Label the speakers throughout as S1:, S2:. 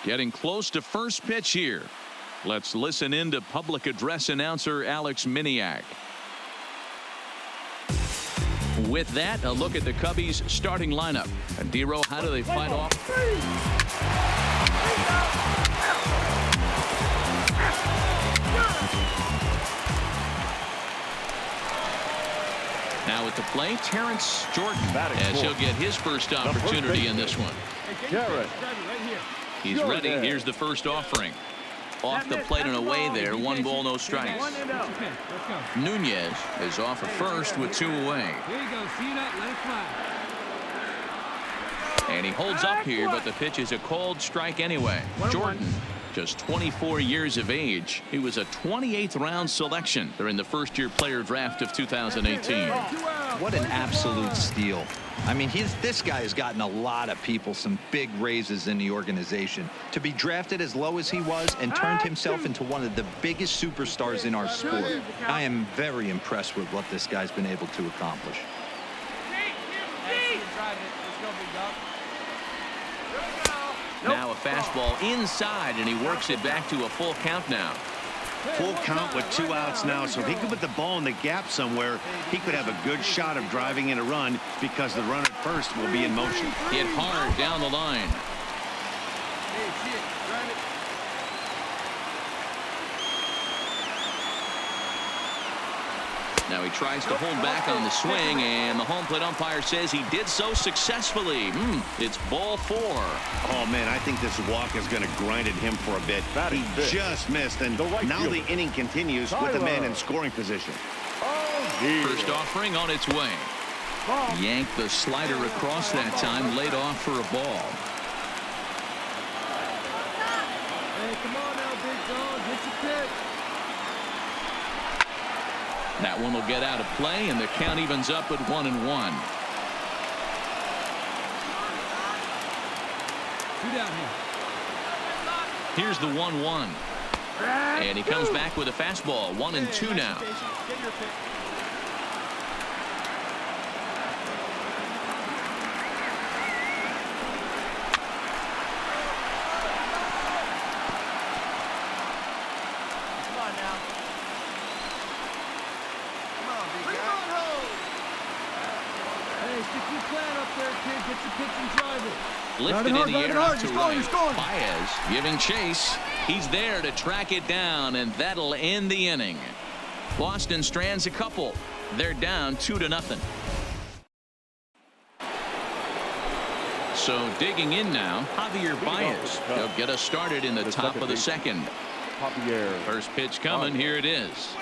S1: Getting close to first pitch here. Let's listen in to public address announcer Alex Miniak. With that, a look at the Cubbies starting lineup. And D-Row, how do they fight off? Now at the plate, Terrence Jordan, as he'll get his first opportunity in this one. He's ready. Here's the first offering. Off the plate and away there. 1 ball, no strikes. Nunez is off at first with 2 away. And he holds up here, but the pitch is a called strike anyway. Jordan, just 24 years of age. He was a 28th round selection during the first-year player draft of 2018.
S2: What an absolute steal. I mean, this guy has gotten a lot of people some big raises in the organization. To be drafted as low as he was and turned himself into one of the biggest superstars in our sport. I am very impressed with what this guy's been able to accomplish.
S1: Now a fastball inside, and he works it back to a full count now.
S3: Full count with 2 outs now, so if he could put the ball in the gap somewhere, he could have a good shot of driving in a run because the runner at first will be in motion.
S1: Hit hard down the line. Now he tries to hold back on the swing, and the home plate umpire says he did so successfully. It's ball 4.
S3: Oh, man, I think this walk is going to grind at him for a bit. He just missed, and now the inning continues with the man in scoring position.
S1: First offering on its way. Yanked the slider across that time, laid off for a ball.
S4: Hey, come on now, big dog. Get your pitch.
S1: That one will get out of play, and the count evens up at 1-1. Here's the 1-1. And he comes back with a fastball. 1-2 now. Lifted in the air out to right. Baez giving chase. He's there to track it down, and that'll end the inning. Boston strands a couple. They're down 2-0. So digging in now, Javier Baez. He'll get us started in the top of the second. First pitch coming. Here it is.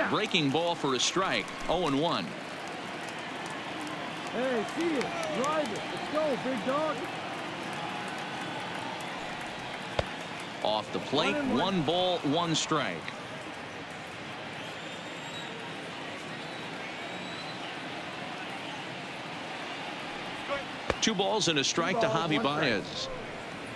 S1: Breaking ball for a strike. 0-1.
S4: Hey, see it. Drive it. Let's go, big dog.
S1: Off the plate, 1 ball, 1 strike. Two balls and a strike to Javi Baez.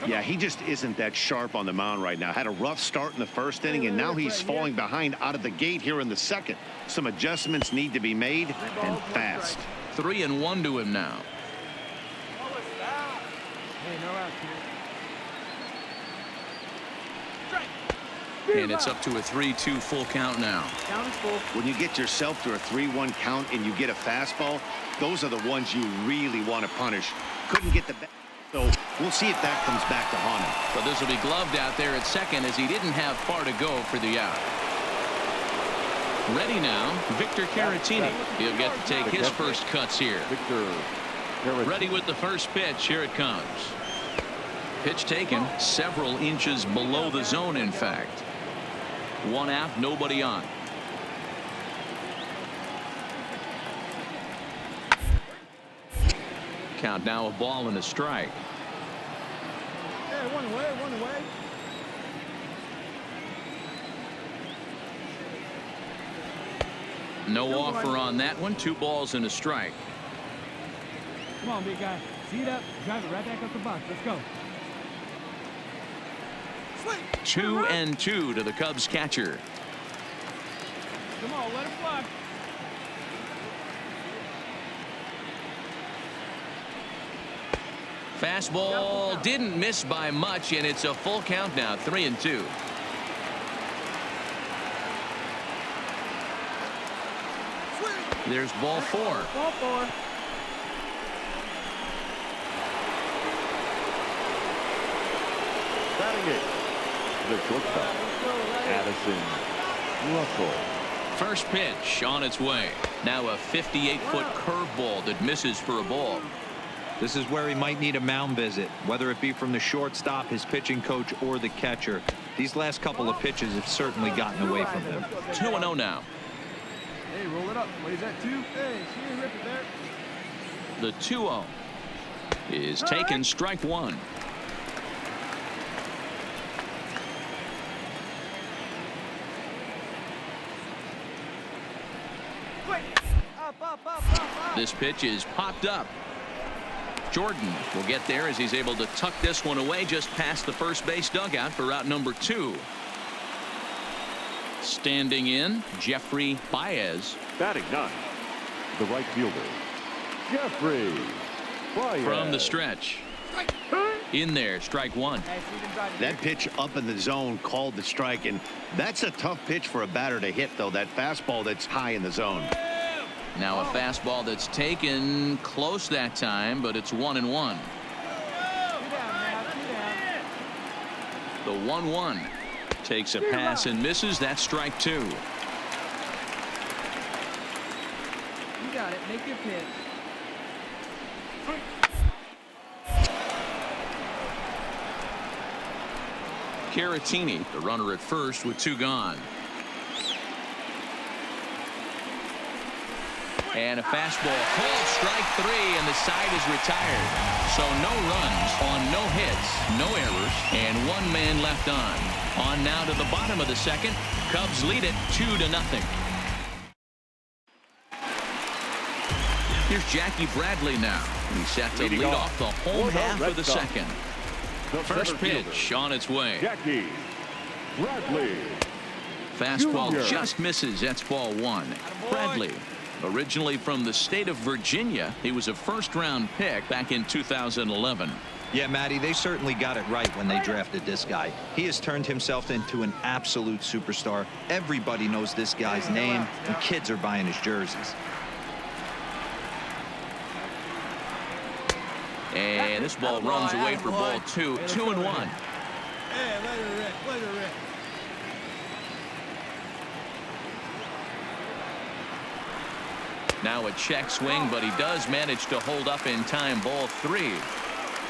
S3: Yeah, he just isn't that sharp on the mound right now. Had a rough start in the first inning, and now he's falling behind out of the gate here in the second. Some adjustments need to be made, and fast.
S1: 3-1 to him now. And it's up to a 3-2 full count now.
S3: When you get yourself to a 3-1 count and you get a fastball, those are the ones you really want to punish. Couldn't get the bat, so we'll see if that comes back to haunt him.
S1: But this will be gloved out there at second, as he didn't have far to go for the out. Ready now, Victor Caratini. He'll get to take his first cuts here. Ready with the first pitch. Here it comes. Pitch taken several inches below the zone, in fact. 1 out, nobody on. Count now, a ball and a strike.
S4: Hey, 1 away, 1 away.
S1: No offer on that one. 2 balls and a strike.
S4: Come on, big guy. See it up. Drive it right back up the box. Let's go.
S1: 2-2 to the Cubs catcher.
S4: Come on, let it fly.
S1: Fastball didn't miss by much, and it's a full count now, 3-2. There's ball 4.
S4: Ball 4.
S5: Batting it, the shortstop, Addison Russell.
S1: First pitch on its way. Now a 58-foot curveball that misses for a ball.
S2: This is where he might need a mound visit, whether it be from the shortstop, his pitching coach, or the catcher. These last couple of pitches have certainly gotten away from him.
S1: 2-0 now.
S4: Hey, roll it up. What is that, 2? Hey, she didn't rip it there.
S1: The 2-0 is taken, strike 1.
S4: Up.
S1: This pitch is popped up. Jordan will get there as he's able to tuck this one away just past the first base dugout for out number 2. Standing in, Jeffrey Baez.
S5: Batting 9, the right fielder, Jeffrey Baez.
S1: From the stretch. In there, strike 1.
S3: That pitch up in the zone called the strike, and that's a tough pitch for a batter to hit, though. That fastball that's high in the zone.
S1: Now a fastball that's taken close that time, but it's 1-1. The 1-1 takes a pass and misses. That's strike 2.
S4: You got it. Make your pitch.
S1: Caratini, the runner at first with 2 gone. And a fastball called strike 3, and the side is retired. So no runs on no hits, no errors, and 1 man left on. On now to the bottom of the second. Cubs lead it 2-0. Here's Jackie Bradley now. He's set to lead off the home half of the second. First pitch on its way.
S5: Jackie Bradley.
S1: Fastball
S5: Junior.
S1: just misses. That's ball 1. Bradley, originally from the state of Virginia, he was a first-round pick back in 2011.
S2: Yeah, Matty, they certainly got it right when they drafted this guy. He has turned himself into an absolute superstar. Everybody knows this guy's name, and kids are buying his jerseys.
S1: And this ball runs away for ball 2. 2-1.
S4: Hey, let her rip. Let her rip.
S1: Now a check swing, but he does manage to hold up in time. Ball 3.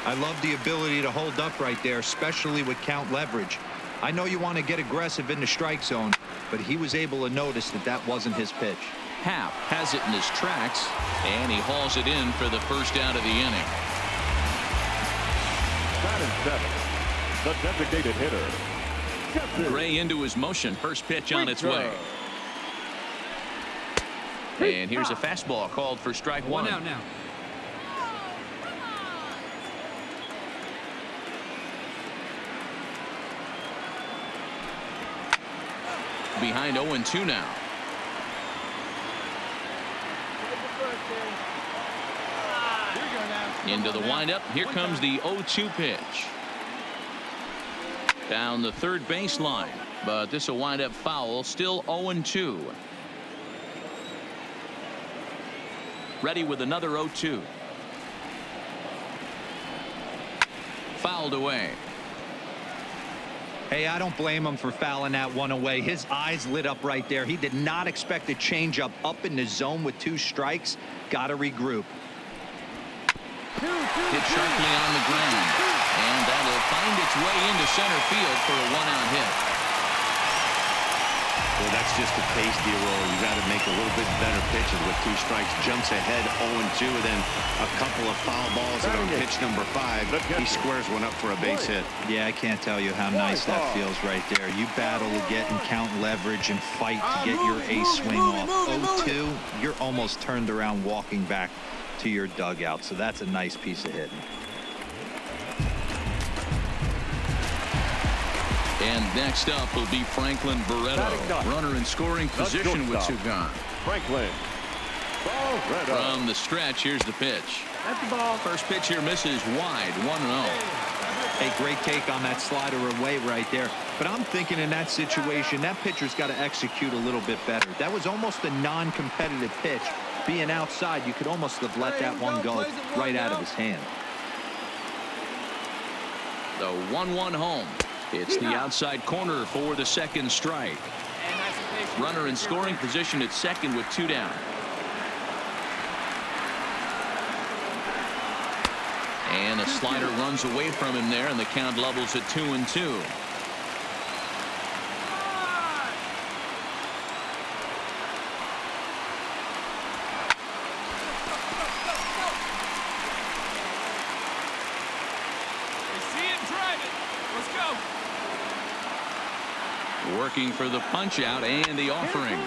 S2: I love the ability to hold up right there, especially with count leverage. I know you want to get aggressive in the strike zone, but he was able to notice that that wasn't his pitch.
S1: Happ has it in his tracks, and he hauls it in for the first out of the inning.
S5: Batting 7, the designated hitter,
S1: Gray into his motion. First pitch on its way. And here's a fastball called for strike 1.
S4: 1 out now.
S1: Behind 0-2 now. Into the windup. Here comes the 0-2 pitch. Down the third baseline. But this will wind up foul. Still 0-2. Ready with another 0-2. Fouled away.
S2: Hey, I don't blame him for fouling that one away. His eyes lit up right there. He did not expect a changeup up in the zone with 2 strikes. Got to regroup.
S1: Hit sharply on the ground. And that'll find its way into center field for a 1-out hit.
S3: Well, that's just a pace deal, roll. You got to make a little bit better pitches with 2 strikes. Jumps ahead 0-2, and then a couple of foul balls, and on pitch number 5, he squares one up for a base hit.
S2: Yeah, I can't tell you how nice that feels right there. You battle to get and count leverage and fight to get your ace swing off. 0-2, you're almost turned around walking back to your dugout, so that's a nice piece of hitting.
S1: And next up will be Franklin Barreto, runner in scoring position with 2 gone.
S5: Franklin Barreto.
S1: From the stretch, here's the pitch.
S4: That's the ball.
S1: First pitch here misses wide, 1-0.
S2: A great take on that slider away right there. But I'm thinking in that situation, that pitcher's got to execute a little bit better. That was almost a non-competitive pitch. Being outside, you could almost have let that one go right out of his hand.
S1: The 1-1 home. It's the outside corner for the second strike. Runner in scoring position at second with 2 down. And a slider runs away from him there, and the count levels at 2-2. Working for the punch out and the offering.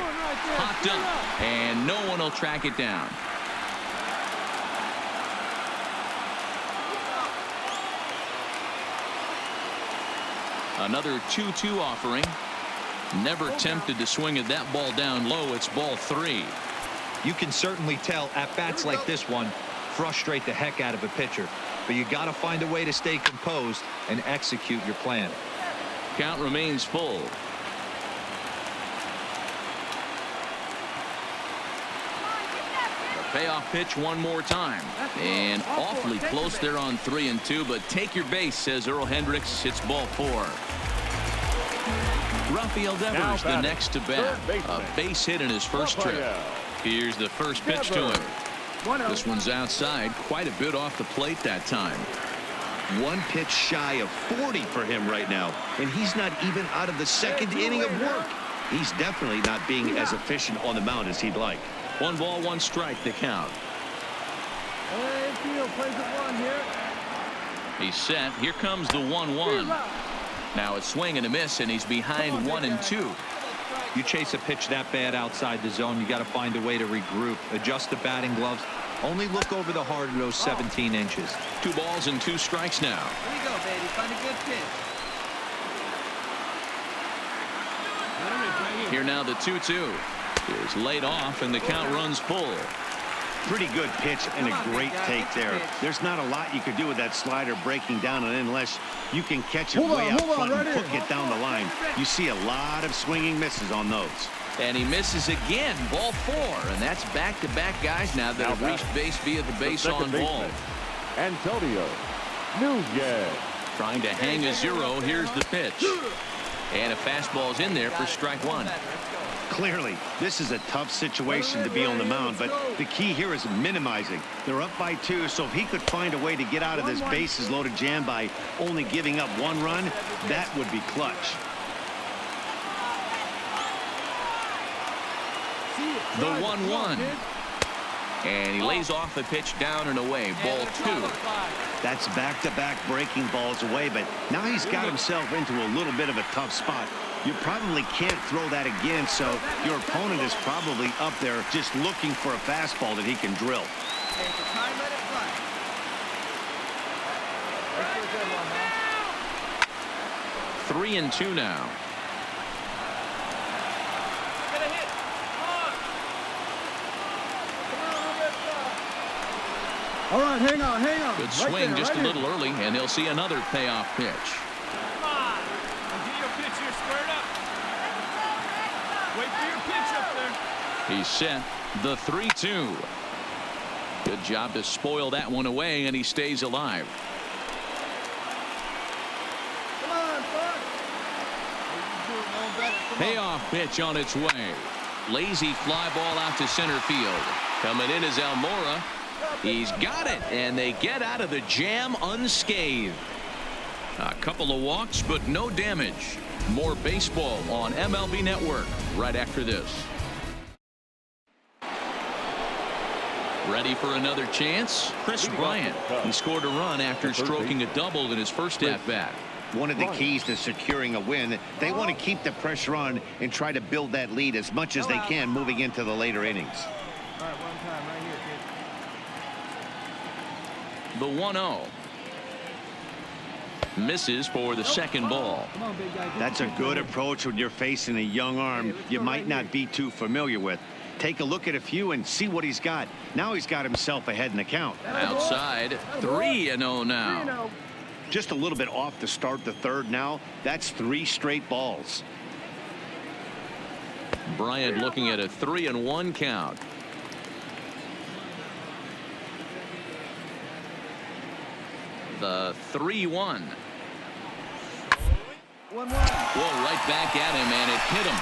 S1: Popped up, and no one will track it down. Another 2-2 offering. Never tempted to swing at that ball down low. It's ball 3.
S2: You can certainly tell at bats like this one frustrate the heck out of a pitcher. But you got to find a way to stay composed and execute your plan.
S1: Count remains full. Payoff pitch one more time, and awfully close there on 3-2, but take your base, says Earl Hendricks. It's ball 4. Rafael Devers the next to bat. A base hit in his first trip. Here's the first pitch to him. This one's outside, quite a bit off the plate that time.
S3: One pitch shy of 40 for him right now, and he's not even out of the second inning of work. He's definitely not being as efficient on the mound as he'd like.
S1: 1 ball, 1 strike, the count. He's set. Here comes the 1-1. Now it's swing and a miss, and he's behind 1-2.
S2: You chase a pitch that bad outside the zone, you got to find a way to regroup, adjust the batting gloves, only look over the heart of those 17 inches.
S1: 2 balls and 2 strikes now.
S6: Here you go, baby. Find a good pitch.
S1: Here now the 2-2 is laid off, and the count runs full.
S3: Pretty good pitch and a great take there. There's not a lot you could do with that slider breaking down, and unless you can catch it way out front and hook it down the line, you see a lot of swinging misses on those.
S1: And he misses again, ball 4, and that's back-to-back guys now that have reached base via the base on ball.
S5: Antonio Nunez.
S1: Trying to hang a 0. Here's the pitch. And a fastball's in there for strike 1.
S3: Clearly, this is a tough situation to be on the mound, but the key here is minimizing. They're up by 2, so if he could find a way to get out of this bases-loaded jam by only giving up 1 run, that would be clutch.
S1: The 1-1. And he lays off the pitch down and away. Ball 2.
S3: That's back-to-back breaking balls away, but now he's got himself into a little bit of a tough spot. You probably can't throw that again, so your opponent is probably up there just looking for a fastball that he can drill.
S6: Take your time, let it fly.
S1: 3-2 now.
S4: All right, hang on.
S1: Good swing just a little early, and they'll see another payoff pitch.
S4: Come on. Get your pitch here squared up. Wait for your pitch up there.
S1: He's set. The 3-2. Good job to spoil that one away, and he stays alive.
S4: Come on, son.
S1: Payoff pitch on its way. Lazy fly ball out to center field. Coming in is Almora. He's got it, and they get out of the jam unscathed. A couple of walks, but no damage. More baseball on MLB Network right after this. Ready for another chance? Chris Bryant. He scored a run after stroking a double in his first at-bat.
S3: One of the keys to securing a win, they want to keep the pressure on and try to build that lead as much as they can moving into the later innings.
S4: All right, one time right here, kid.
S1: The 1-0. Misses for the second ball.
S4: Come on, big guy.
S3: That's a good approach when you're facing a young arm you might not be too familiar with. Take a look at a few and see what he's got. Now he's got himself ahead in the count.
S1: Outside, 3-0 now.
S3: Just a little bit off to start the third now. That's 3 straight balls.
S1: Bryant looking at a 3-1 count. The 3-1.
S6: 1-1.
S1: Whoa, right back at him, and it hit him.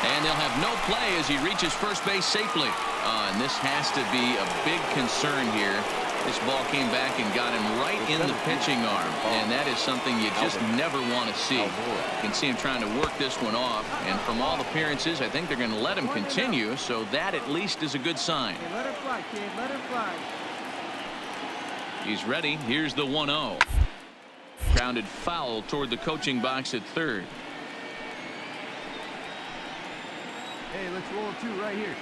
S1: And they'll have no play as he reaches first base safely. And this has to be a big concern here. This ball came back and got him right in the pitching arm. And that is something you just never want to see. You can see him trying to work this one off. And from all appearances, I think they're going to let him continue. So that at least is a good sign.
S6: Hey, let her fly, kid. Let her fly.
S1: He's ready. Here's the 1-0. Grounded foul toward the coaching box at third.
S4: Hey, let's roll 2 right here.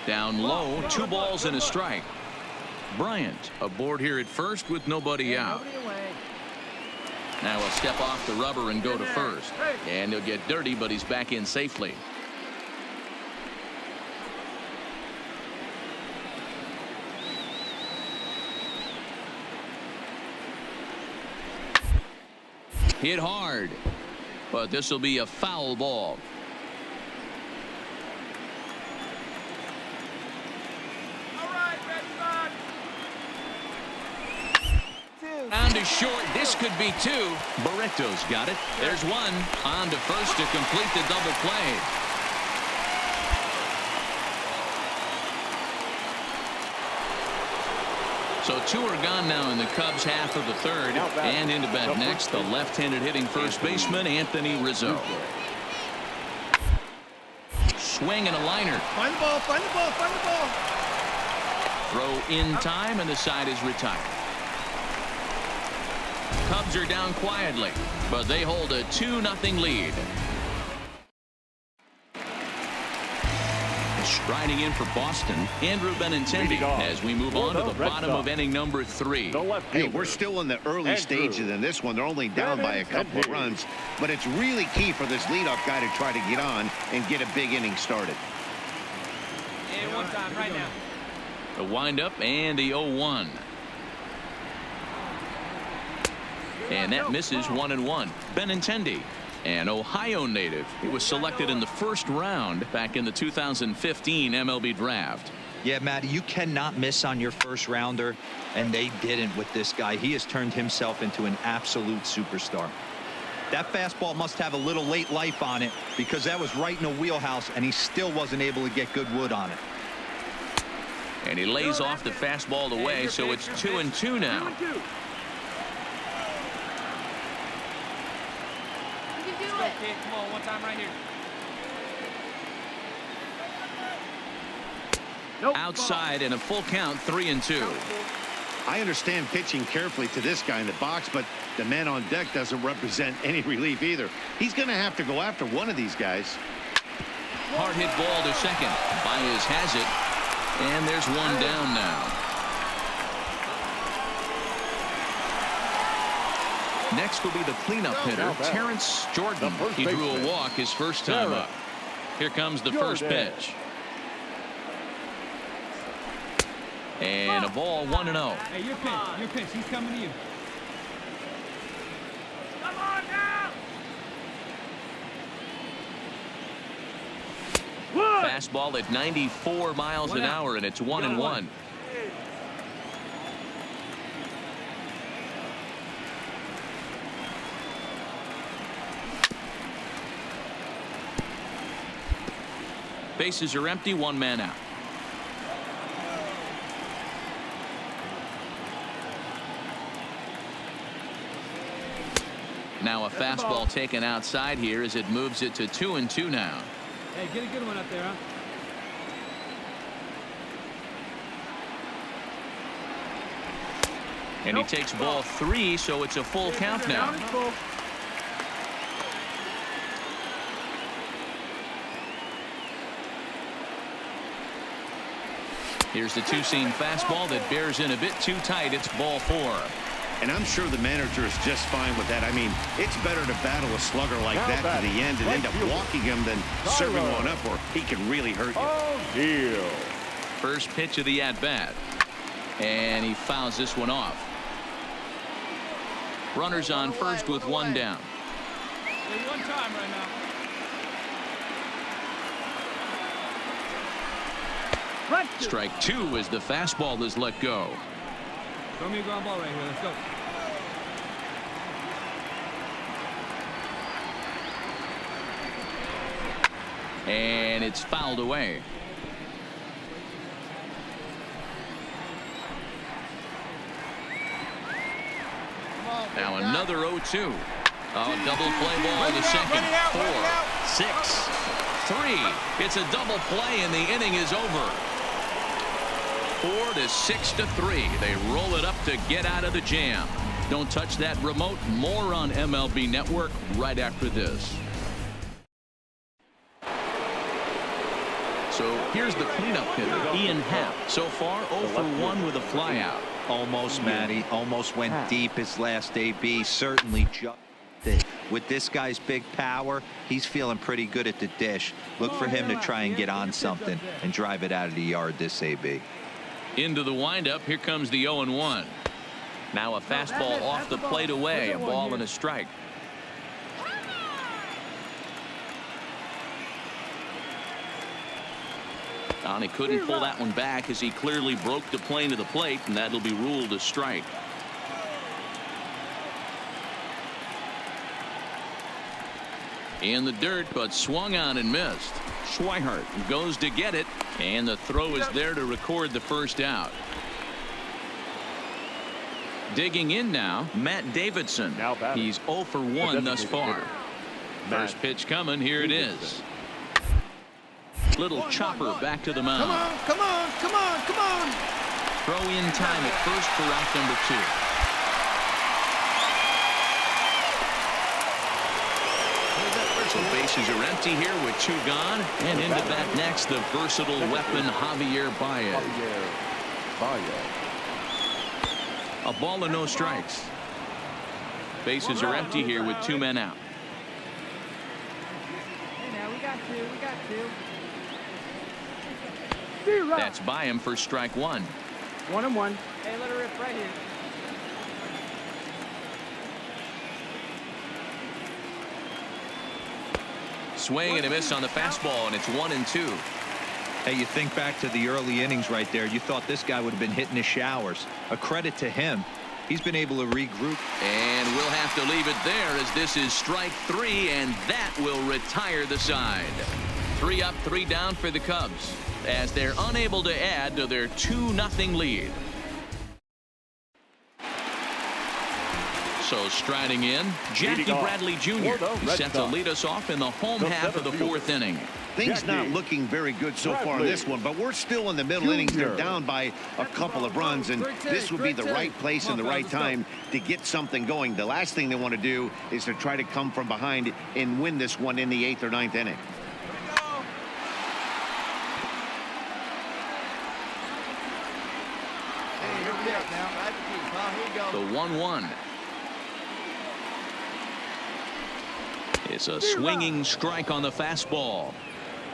S1: Down low, 2 balls and a strike. Bryant aboard here at first with nobody out.
S6: Nobody away.
S1: Now he'll step off the rubber and go to first. And he'll get dirty, but he's back in safely. Hit hard, but this will be a foul ball.
S4: All right, Redmond.
S1: On to short. This could be 2. Barreto's got it. There's 1. On to first to complete the double play. So 2 are gone now in the Cubs half of the third. And into bat next, the left-handed hitting first baseman, Anthony Rizzo. Swing and a liner.
S4: Find the ball, find the ball, find the ball.
S1: Throw in time, and the side is retired. Cubs are down quietly, but they hold a 2-0 lead. Striding in for Boston, Andrew Benintendi, as we move on to the bottom of inning number 3.
S3: Hey, we're still in the early stages in this one. They're only down by a couple of runs, but it's really key for this leadoff guy to try to get on and get a big inning started.
S4: And 1 time right now.
S1: The windup and the 0-1. And that misses 1-1. Benintendi, an Ohio native. He was selected in the first round back in the 2015 MLB draft.
S2: Yeah, Matty, you cannot miss on your first rounder, and they didn't with this guy. He has turned himself into an absolute superstar. That fastball must have a little late life on it because that was right in the wheelhouse, and he still wasn't able to get good wood on it.
S1: And he lays off the fastball away, so it's 2-2 now.
S4: Okay, come on, 1 time right here.
S1: Outside and a full count, 3-2.
S3: I understand pitching carefully to this guy in the box, but the man on deck doesn't represent any relief either. He's going to have to go after one of these guys.
S1: Hard hit ball to second. Baez has it, and there's 1 down now. Next will be the cleanup hitter, Terrence Jordan. He drew a walk his first time up. Here comes the first pitch. And a ball, 1-0.
S4: Hey, your pitch. He's coming to you. Come on now.
S1: Fastball at 94 miles an hour, and it's 1-1. Bases are empty, 1 man out. Now a fastball taken outside here as it moves it to 2-2 now.
S4: Hey, get a good one up there, huh?
S1: And he takes ball 3, so it's a full count now. Here's the 2-seam fastball that bears in a bit too tight. It's ball 4.
S3: And I'm sure the manager is just fine with that. I mean, it's better to battle a slugger like
S5: Now
S3: that to
S5: batting,
S3: the end and
S5: right
S3: end up
S5: fielder,
S3: walking him than serving one up where he can really hurt you.
S5: O'Neal.
S1: First pitch of the at-bat. And he fouls this one off. Runners on first with one down.
S4: Only one time right now.
S1: Strike two as the fastball is let go.
S4: Throw me a ground ball right here. Let's go.
S1: And it's fouled away. Now another 0-2. Oh, double play ball to second. 4, 6, 3. It's a double play and the inning is over. 4 to 6 to 3. They roll it up to get out of the jam. Don't touch that remote. More on MLB Network right after this. So here's the cleanup hitter, Ian Happ. So far 0 for 1 with a flyout.
S2: Almost, Matty. Almost went deep his last AB. Certainly just it. With this guy's big power, he's feeling pretty good at the dish. Look for him to try and get on something and drive it out of the yard this AB.
S1: Into the windup. Here comes the 0-1. Now a fastball off the plate away. A ball and a strike. And he couldn't pull that one back as he clearly broke the plane to the plate, and that'll be ruled a strike. In the dirt, but swung on and missed. Schweihart goes to get it, and the throw is there to record the first out. Digging in now, Matt Davidson. He's 0 for 1 thus far. First pitch coming. Here it is. Little chopper back to the mound.
S6: Come on, come on, come on, come on.
S1: Throw in time at first for out number 2. So bases are empty here with 2 gone, and into bat next the versatile weapon Javier Baez. A ball and no strikes. Bases are empty here with 2 men out.
S6: Hey, now we got 2. We got 2.
S1: That's by him for strike 1.
S6: 1-1. Hey, let her rip right here.
S1: Swing and a miss on the fastball, and it's 1-2.
S2: Hey, you think back to the early innings right there. You thought this guy would have been hitting his showers. A credit to him. He's been able to regroup.
S1: And we'll have to leave it there as this is strike 3, and that will retire the side. 3 up, 3 down for the Cubs as they're unable to add to their 2-0 lead. So striding in, Jackie Bradley Jr. He set to lead us off in the home half of the 4th inning.
S3: Things not looking very good so far in this one, but we're still in the middle innings. They're down by a couple of runs, and this would be the right place and the right time to get something going. The last thing they want to do is to try to come from behind and win this one in the 8th or 9th inning.
S1: The 1-1. It's a swinging strike on the fastball.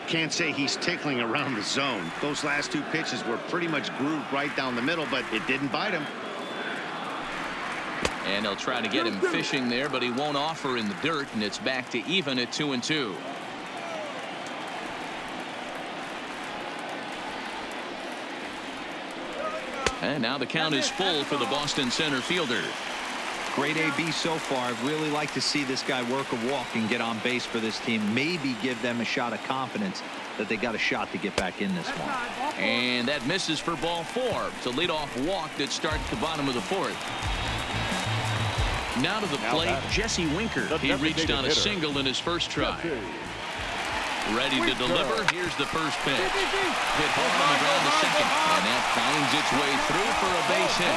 S3: Can't say he's tickling around the zone. Those last 2 pitches were pretty much grooved right down the middle, but it didn't bite him.
S1: And they'll try to get him fishing there, but he won't offer in the dirt, and it's back to even at 2-2. And now the count is full for the Boston center fielder.
S2: Great AB so far. I'd really like to see this guy work a walk and get on base for this team. Maybe give them a shot of confidence that they got a shot to get back in this one.
S1: And that misses for ball 4. It's a leadoff walk that starts the bottom of the 4th. Now to the plate, Jesse Winker. He reached on a single in his first try. Ready to deliver. Here's the first pitch. Hit hard on the ground to second. And that finds its way through for a base hit.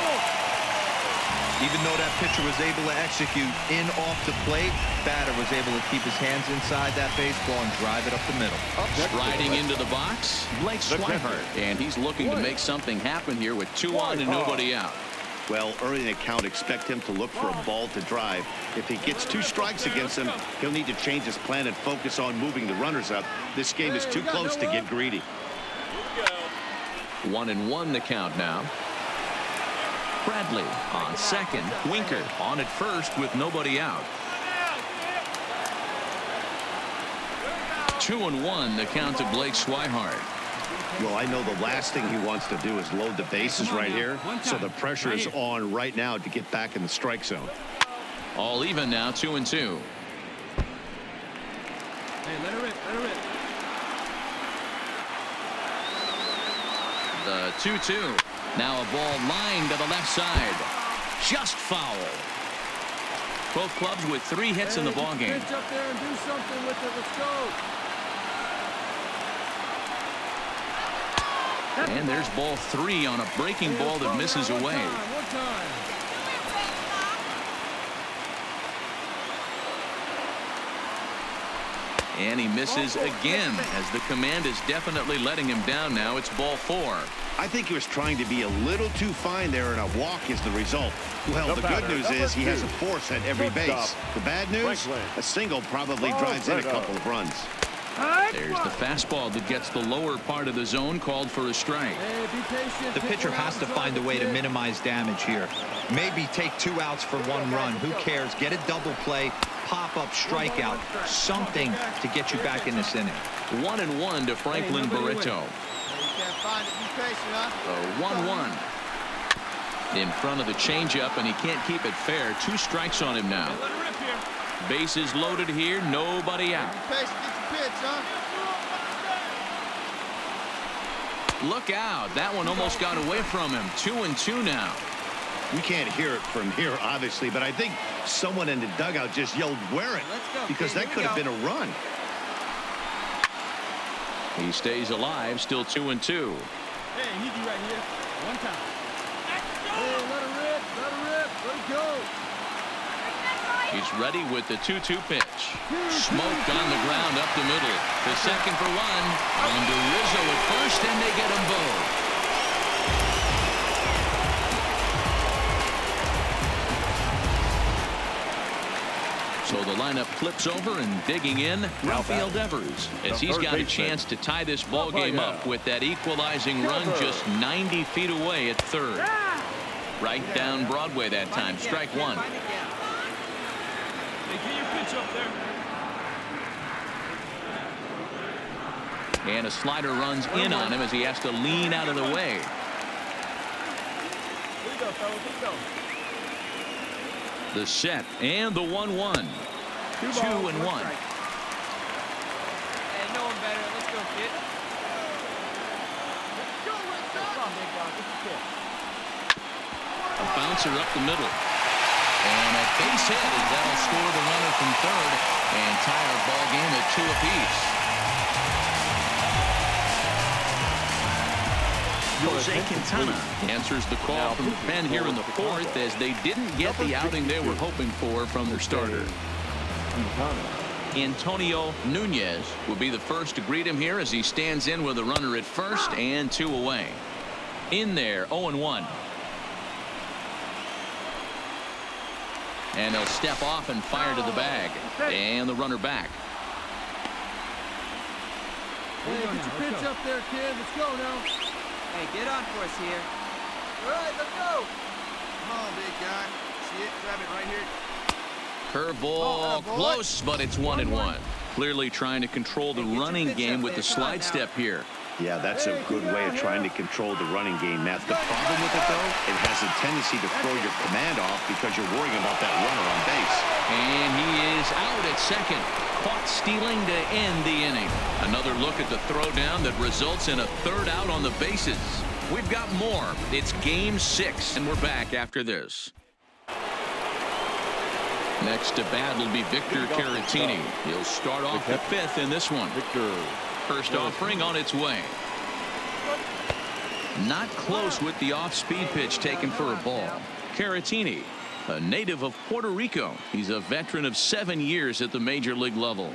S2: Even though that pitcher was able to execute in off the plate, batter was able to keep his hands inside that baseball and drive it up the middle.
S1: Striding into the box, Blake Schweihart. And he's looking to make something happen here with 2 on and nobody out.
S3: Well, early in the count, expect him to look for a ball to drive. If he gets 2 strikes against him, he'll need to change his plan and focus on moving the runners up. This game is too close to get greedy.
S1: 1-1 the count now. Bradley on second. Winker on at first with nobody out. 2-1 the count to Blake Swihart.
S3: Well, I know the last thing he wants to do is load the bases right here, so the pressure is on right now to get back in the strike zone.
S1: All even now, 2-2.
S4: Hey, let her rip, let her rip.
S1: The 2-2. Now a ball lined to the left side. Just foul. Both clubs with 3 hits in the ballgame.
S4: Pitch up there and do something with it. Let's go.
S1: And there's ball 3 on a breaking ball that misses away.
S4: One time.
S1: And he misses again as the command is definitely letting him down now. It's ball 4.
S3: I think he was trying to be a little too fine there, and a walk is the result. Well, the good news is he has a force at every base. The bad news, a single probably drives in a couple of runs.
S1: There's the fastball that gets the lower part of the zone, called for a strike.
S2: The pitcher has to find a way to minimize damage here. Maybe take 2 outs for 1 run. Who cares? Get a double play, pop-up strikeout, something to get you back in this inning.
S1: 1-1 to Franklin Barreto. 1-1 in front of the changeup, and he can't keep it fair. 2 strikes on him now. Bases loaded here, nobody out. Look out, that one almost got away from him. 2-2 now.
S3: We can't hear it from here, obviously, but I think someone in the dugout just yelled, "Wear it," because that could have been a run.
S1: He stays alive, still 2-2.
S4: Hey, he be right here. One time. Hey, let her rip, let her rip, let it go.
S1: He's ready with the 2-2 pitch. Smoked on the ground up the middle. The second for 1. And to Rizzo at first, and they get them both. So the lineup flips over, and digging in, Rafael Devers, as he's got a chance to tie this ball game up with that equalizing run just 90 feet away at third. Right down Broadway that time. Strike 1.
S4: Hey, get your pitch up there.
S1: And a slider runs in on him as he has to lean out of the way.
S4: Here we go, fellas. Let's go.
S1: The set and the 1-1. 2-1.
S6: Hey, no one better. Let's go, kid. Let's go, Come on, big dog. This is it.
S1: A bouncer up the middle. And a base hit as that'll score the runner from third and tie our ball game at 2 apiece. Jose Quintana answers the call from the pen here in the 4th as they didn't get the outing they were hoping for from their starter. Antonio Nunez will be the first to greet him here as he stands in with a runner at first and 2 away. In there, 0-1. And they'll step off and fire to the bag. And the runner back.
S4: Hey, get your pitch up there, kid. Let's go now.
S6: Hey, get on for us here. All right, let's go. Come on, big guy. See it? Grab it right here.
S1: Curveball close, but it's 1-1. Clearly trying to control the running game with the slide step here.
S3: Yeah, that's a good way of trying to control the running game, Matt. The problem with it, though, it has a tendency to throw your command off because you're worrying about that runner on base.
S1: And he is out at second. Caught stealing to end the inning. Another look at the throwdown that results in a 3rd out on the bases. We've got more. It's game 6, and we're back after this. Next to bat will be Victor Caratini. He'll start off the 5th in this one. First offering on its way. Not close with the off-speed pitch taken for a ball. Caratini, a native of Puerto Rico. He's a veteran of 7 years at the major league level.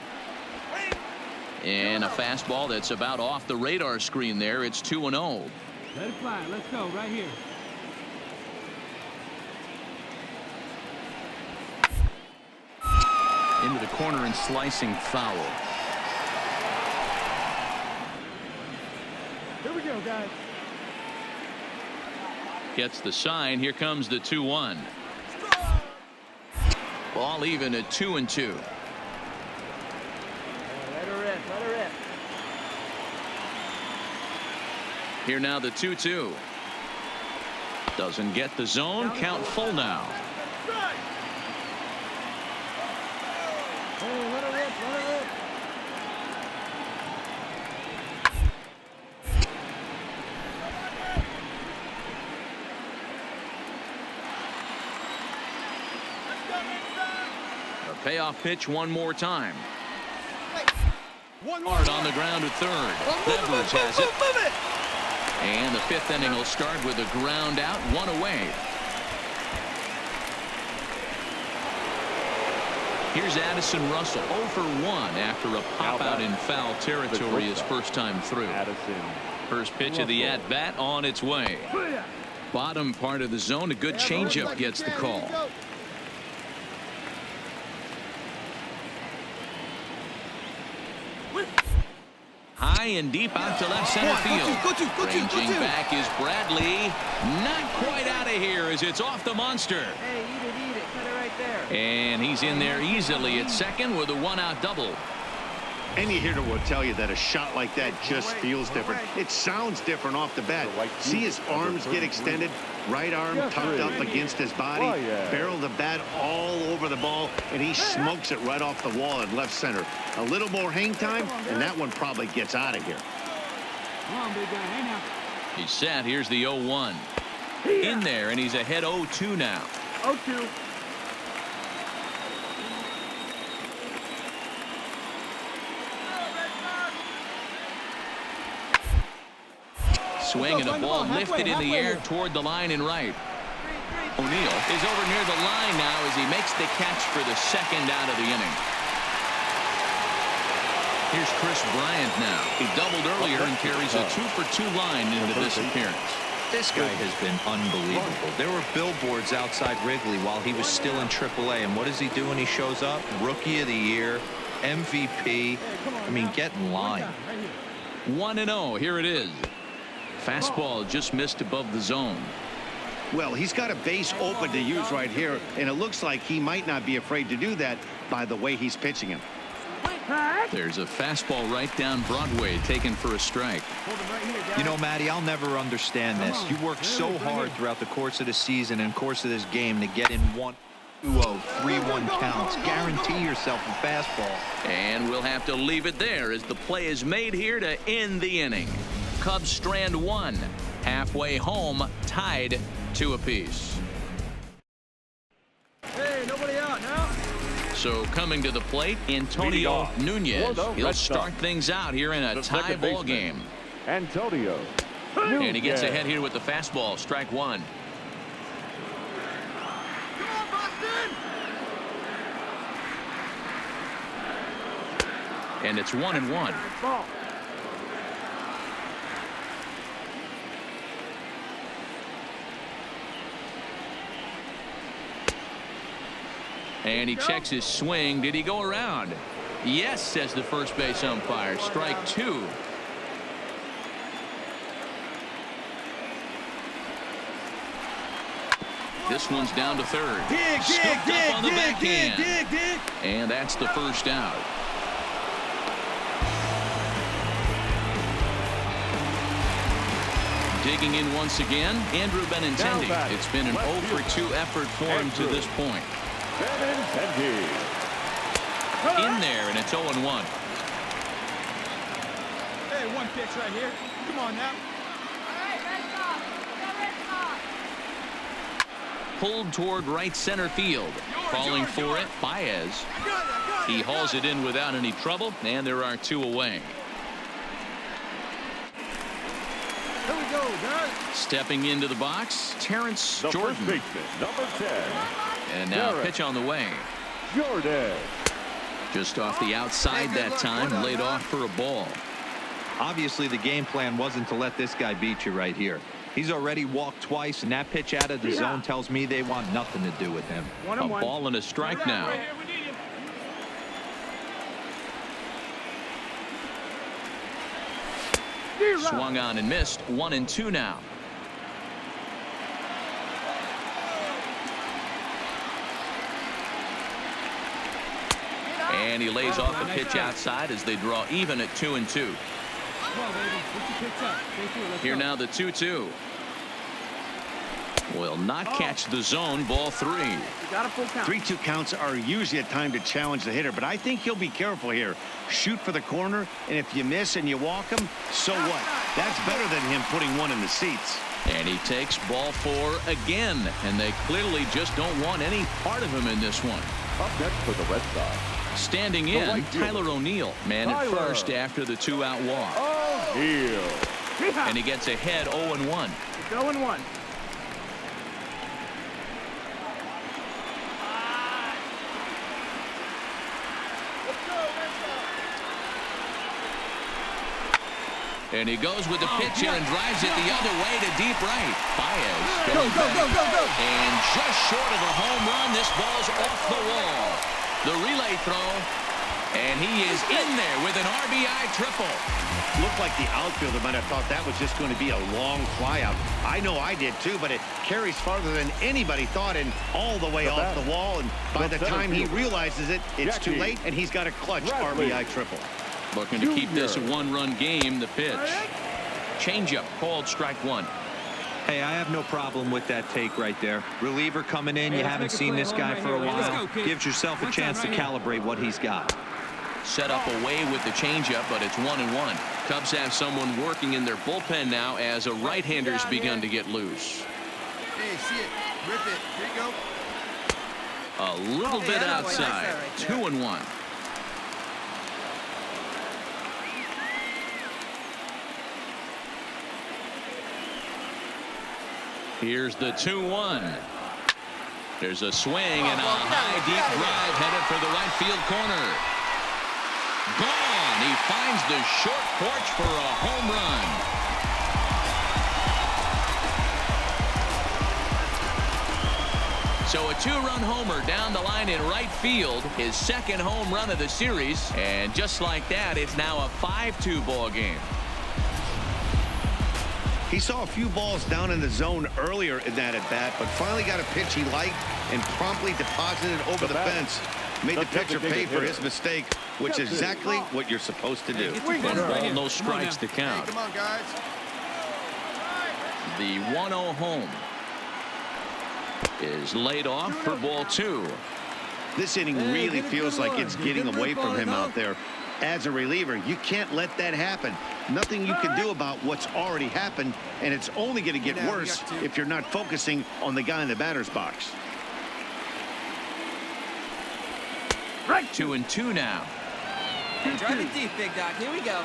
S1: And a fastball that's about off the radar screen there. It's 2-0.
S4: Let it fly. Let's go right here.
S1: Into the corner and slicing foul.
S4: Here we go, guys.
S1: Gets the sign. Here comes the 2-1. Ball even at 2-2.
S6: Let her rip. Let her rip.
S1: Here now the 2-2. Doesn't get the zone. Count full now.
S6: Hey, let her rip. Let her rip.
S1: A payoff pitch one more time.
S4: One
S1: Hard on the ground at third. Devers has it.
S6: Move it.
S1: And the fifth inning will start with a ground out, one away. Here's Addison Russell, 0 for 1 after a pop out in foul territory his first time through. First pitch of the at bat on its way. Bottom part of the zone, a good changeup gets the call. High and deep out to left center field. Ranging back is Bradley. Not quite out of here as it's off the monster.
S6: Hey, eat it. Cut it right there.
S1: And he's in there easily at second with a one-out double.
S3: Any hitter will tell you that a shot like that just feels different. It sounds different off the bat. See his arms get extended, right arm tucked up against his body, barrel the bat all over the ball, and he smokes it right off the wall in left center. A little more hang time, and that one probably gets out of here.
S4: Come on, big guy. Hang out.
S1: He's set. Here's the 0-1. In there, and he's ahead 0-2 now.
S4: 0-2.
S1: Swing and a ball lifted in the air toward the line and right. O'Neill is over near the line now as he makes the catch for the second out of the inning. Here's Chris Bryant now. He doubled earlier and carries a 2-for-2 line into this appearance.
S2: This guy has been unbelievable. There were billboards outside Wrigley while he was still in AAA. And what does he do when he shows up? Rookie of the Year, MVP. I mean, get in line.
S1: 1-0. Here it is. Fastball just missed above the zone.
S3: Well, he's got a base open to use right here, and it looks like he might not be afraid to do that by the way he's pitching him.
S1: There's a fastball right down Broadway taken for a strike.
S2: You know, Matty, I'll never understand this. You work so hard throughout the course of the season and course of this game to get in 1-2-0, 3-1 counts. Guarantee yourself a fastball.
S1: And we'll have to leave it there as the play is made here to end the inning. Cubs strand one. Halfway home, tied 2 apiece.
S6: Hey, nobody out now.
S1: So coming to the plate, Antonio Nunez. He'll start things out here in a tie ball game.
S5: Antonio.
S1: And he gets ahead here with the fastball. Strike one.
S6: Come on, Boston.
S1: And it's 1-1.
S6: Ball.
S1: And he checks his swing. Did he go around? Yes, says the first base umpire. Strike 2. This one's down to third. Scooped up on the backhand. And that's the first out. Digging in once again, Andrew Benintendi. It's been an 0 for 2 effort for him to this point. In there, and it's 0-1.
S4: Hey, one pitch right here. Come on now.
S1: Pulled toward right center field. Calling for it, Baez. He hauls it in without any trouble, and there are 2 away.
S6: Here we go, guys.
S1: Stepping into the box, Terrence Jordan.
S5: First baseman, number 10.
S1: And now a pitch on the way.
S5: Jordan.
S1: Just off the outside that time, laid off for a ball.
S2: Obviously, the game plan wasn't to let this guy beat you right here. He's already walked twice, and that pitch out of the zone tells me they want nothing to do with him.
S1: A ball and a strike now. Swung on and missed. 1-2 now. And he lays off a pitch outside as they draw even at 2-2. Here now the 2-2. Will not catch the zone. Ball 3.
S3: 3-2 counts are usually a time to challenge the hitter, but I think he'll be careful here. Shoot for the corner, and if you miss and you walk him, so what? That's better than him putting one in the seats.
S1: And he takes ball 4 again, and they clearly just don't want any part of him in this one.
S5: Up next for the Red Sox.
S1: Standing in, Tyler O'Neill, man at first after the 2-out walk.
S5: O'Neill.
S1: And he gets ahead 0-1.
S6: 0-1.
S1: And he goes with the pitch here and drives it the other way to deep right. Baez
S6: Go.
S1: and just short of a home run. This ball's off the wall. The relay throw, and he is in there with an RBI triple.
S3: Looked like the outfielder might have thought that was just going to be a long flyout. I know I did too, but it carries farther than anybody thought and all the way off the wall. And by the time he realizes it, it's too late, and he's got a clutch RBI triple.
S1: Looking to keep this a one-run game. The pitch. Changeup called strike 1.
S2: Hey, I have no problem with that take right there. Reliever coming in. You haven't seen this guy for a while. Gives yourself a chance to calibrate what he's got.
S1: Set up away with the changeup, but it's 1-1. Cubs have someone working in their bullpen now as a right-hander's begun to get loose.
S6: Hey, see it. Rip it. Here you go.
S1: A little bit outside. 2-1. Here's the 2-1. There's a swing and a high deep drive headed for the right field corner. Gone. He finds the short porch for a home run. So a 2-run homer down the line in right field, his second home run of the series, and just like that, it's now a 5-2 ball game.
S3: He saw a few balls down in the zone earlier in that at-bat, but finally got a pitch he liked and promptly deposited it over the fence. Made the pitcher pay for his mistake, which is exactly what you're supposed to do.
S1: 1 ball, no strikes to count.
S6: Hey, come on, guys.
S1: The 1-0 home is laid off for ball 2.
S3: This inning really feels like it's getting away from him out there. As a reliever, you can't let that happen. Nothing you can do about what's already happened, and it's only going to get worse if you're not focusing on the guy in the batter's box.
S1: 2-2 now.
S6: Drive it deep, big dog. Here we go.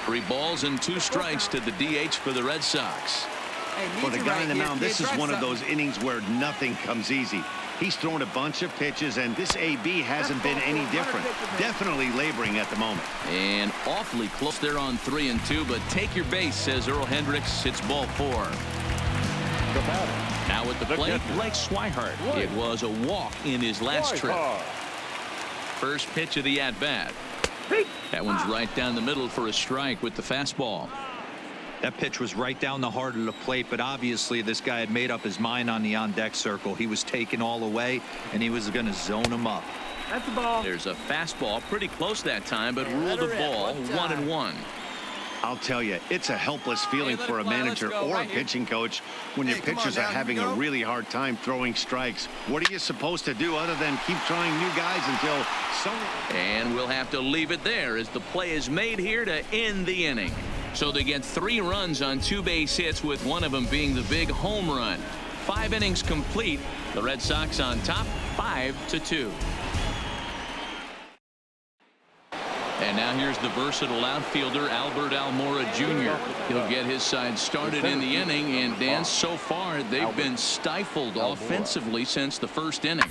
S1: Three balls and 2 strikes to the DH for the Red Sox.
S3: For the guy in the mound, this is one of those innings where nothing comes easy. He's thrown a bunch of pitches, and this AB hasn't been any different. Definitely laboring at the moment.
S1: And awfully close there on 3-2, but take your base, says Earl Hendricks. It's ball 4. Now at the plate, Blake Swihart. It was a walk in his last trip. First pitch of the at-bat. That one's right down the middle for a strike with the fastball.
S2: That pitch was right down the heart of the plate, but obviously this guy had made up his mind on the on-deck circle. He was taken all away, and he was going to zone him up.
S6: That's the ball.
S1: There's a fastball pretty close that time, but ruled a ball 1-1.
S3: I'll tell you, it's a helpless feeling for a manager or a pitching coach when your pitchers are having a really hard time throwing strikes. What are you supposed to do other than keep trying new guys until someone...
S1: And we'll have to leave it there as the play is made here to end the inning. So they get 3 runs on 2 base hits, with one of them being the big home run. 5 innings complete. The Red Sox on top 5-2. And now here's the versatile outfielder Albert Almora Jr. He'll get his side started in the inning, and Dan, so far they've been stifled offensively since the first inning.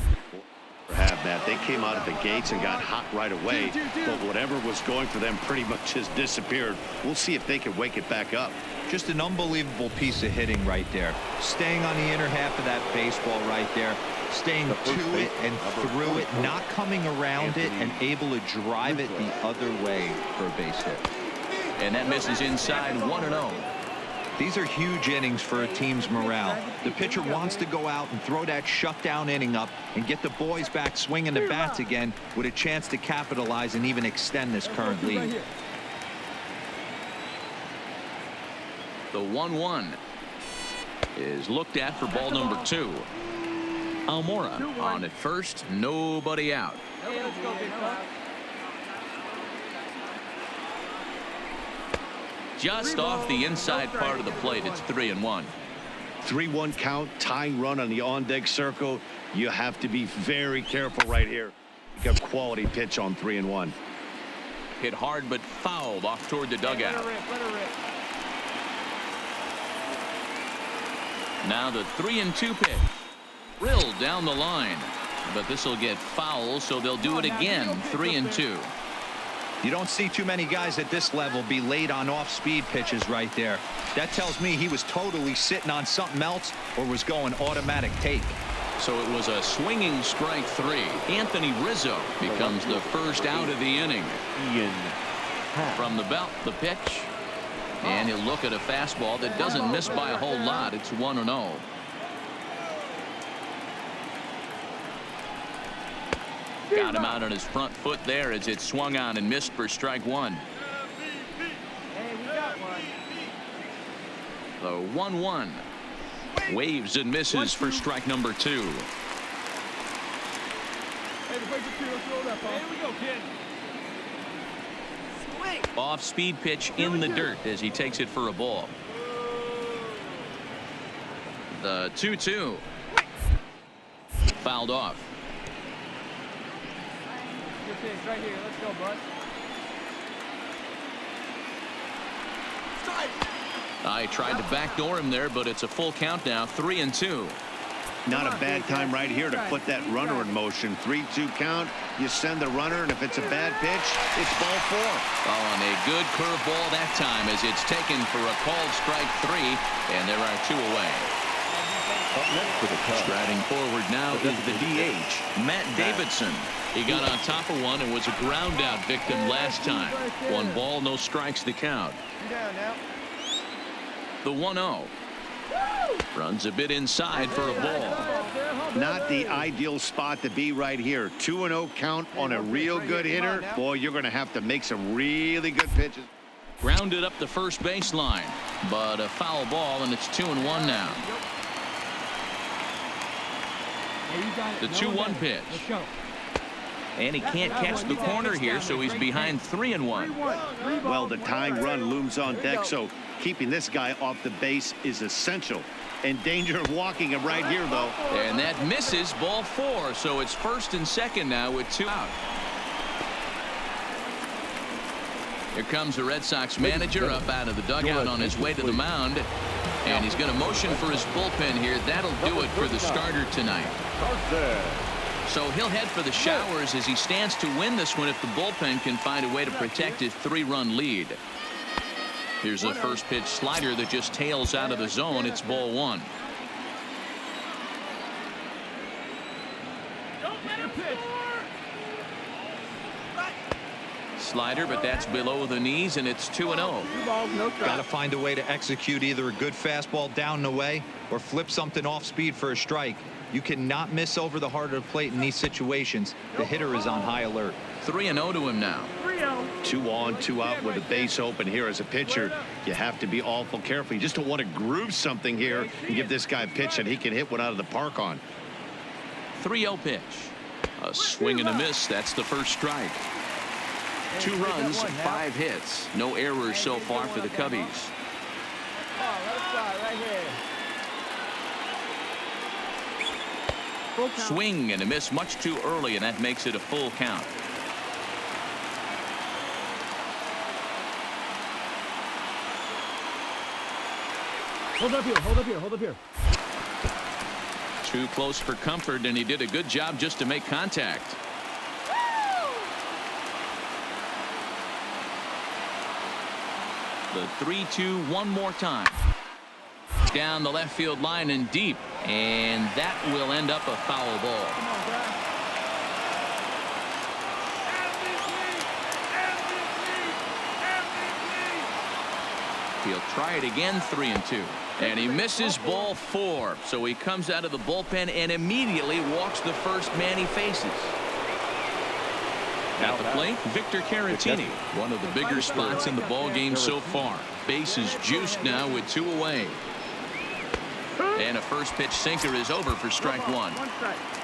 S3: Have that. They came out of the gates and got hot right away, but whatever was going for them pretty much has disappeared. We'll see if they can wake it back up.
S2: Just an unbelievable piece of hitting right there. Staying on the inner half of that baseball right there. Staying to it and through it, not coming around it, and able to drive it the other way for a base hit.
S1: And that misses inside 1-0.
S2: These are huge innings for a team's morale. The pitcher wants to go out and throw that shutdown inning up and get the boys back swinging the bats again with a chance to capitalize and even extend this current lead.
S1: The 1-1 is looked at for ball number 2. Almora on at first, nobody out. Just off the inside part of the plate, it's 3-1.
S3: 3-1 count, tying run on the on-deck circle. You have to be very careful right here. You got quality pitch on 3-1.
S1: Hit hard but fouled off toward the dugout. Now the 3-2 pitch. Drilled down the line. But this will get foul, so they'll do it again. 3-2.
S2: You don't see too many guys at this level be late on off-speed pitches right there. That tells me he was totally sitting on something else or was going automatic take.
S1: So it was a swinging strike 3. Anthony Rizzo becomes the first out of the inning. From the belt, the pitch. And he'll look at a fastball that doesn't miss by a whole lot. It's 1-0. Got him out on his front foot there as it swung on and missed for strike 1.
S6: Hey, we got one.
S1: The 1-1 waves and misses for strike number 2.
S4: Hey, the break is clear. Throw that ball. Here we go, kid.
S6: Swing.
S1: Off-speed pitch in the dirt as he takes it for a ball. The 2-2 fouled off.
S6: Your pitch right here. Let's go, bud. Strike.
S1: I tried to backdoor him there, but it's a full count now. 3-2.
S3: Not a bad time right here to put that runner in motion. 3-2 count. You send the runner, and if it's a bad pitch, it's ball 4.
S1: Oh, and a good curveball that time as it's taken for a called strike 3, and there are 2 away.
S5: Up next for the Cubs.
S1: Striding forward now is the DH, Matt Davidson. He got on top of one and was a ground out victim last time. 1 ball, no strikes to count.
S6: You down now.
S1: The 1-0 runs a bit inside for a ball.
S3: Not the ideal spot to be right here. 2-0 count on a real good hitter. Boy, you're going to have to make some really good pitches.
S1: Grounded up the first baseline, but a foul ball, and it's 2-1 now. The 2-1 pitch. And he can't catch the corner here, so he's behind 3-1.
S3: Well, the tying run looms on deck, so keeping this guy off the base is essential. In danger of walking him right here, though.
S1: And that misses, ball 4, so it's first and second now with 2 out. Here comes the Red Sox manager up out of the dugout on his way to the mound. And he's going to motion for his bullpen here. That'll do it for the starter tonight. So he'll head for the showers as he stands to win this one if the bullpen can find a way to protect his 3-run lead. Here's a first pitch slider that just tails out of the zone. It's ball 1. Slider, but that's below the knees, and it's 2-0.
S2: Got to find a way to execute either a good fastball down the way or flip something off speed for a strike. You cannot miss over the heart of the plate in these situations. The hitter is on high alert.
S1: 3-0 to him now.
S3: 2 on, 2 out with a base open here as a pitcher. You have to be awful careful. You just don't want to groove something here and give this guy a pitch that he can hit one out of the park on.
S1: 3-0 pitch. A swing and a miss. That's the first strike. 2 runs, 5 hits. No errors so far for the Cubbies. Swing and a miss much too early, and that makes it a full count.
S4: Hold up here, hold up here, hold up here.
S1: Too close for comfort, and he did a good job just to make contact. The 3-2 one more time. Down the left field line and deep. And that will end up a foul ball. He'll try it again, 3-2. And he misses ball 4. So he comes out of the bullpen and immediately walks the first man he faces. At the plate, Victor Caratini, one of the bigger spots in the ball game so far. Bases juiced now with 2 away. And a first pitch sinker is over for strike 1.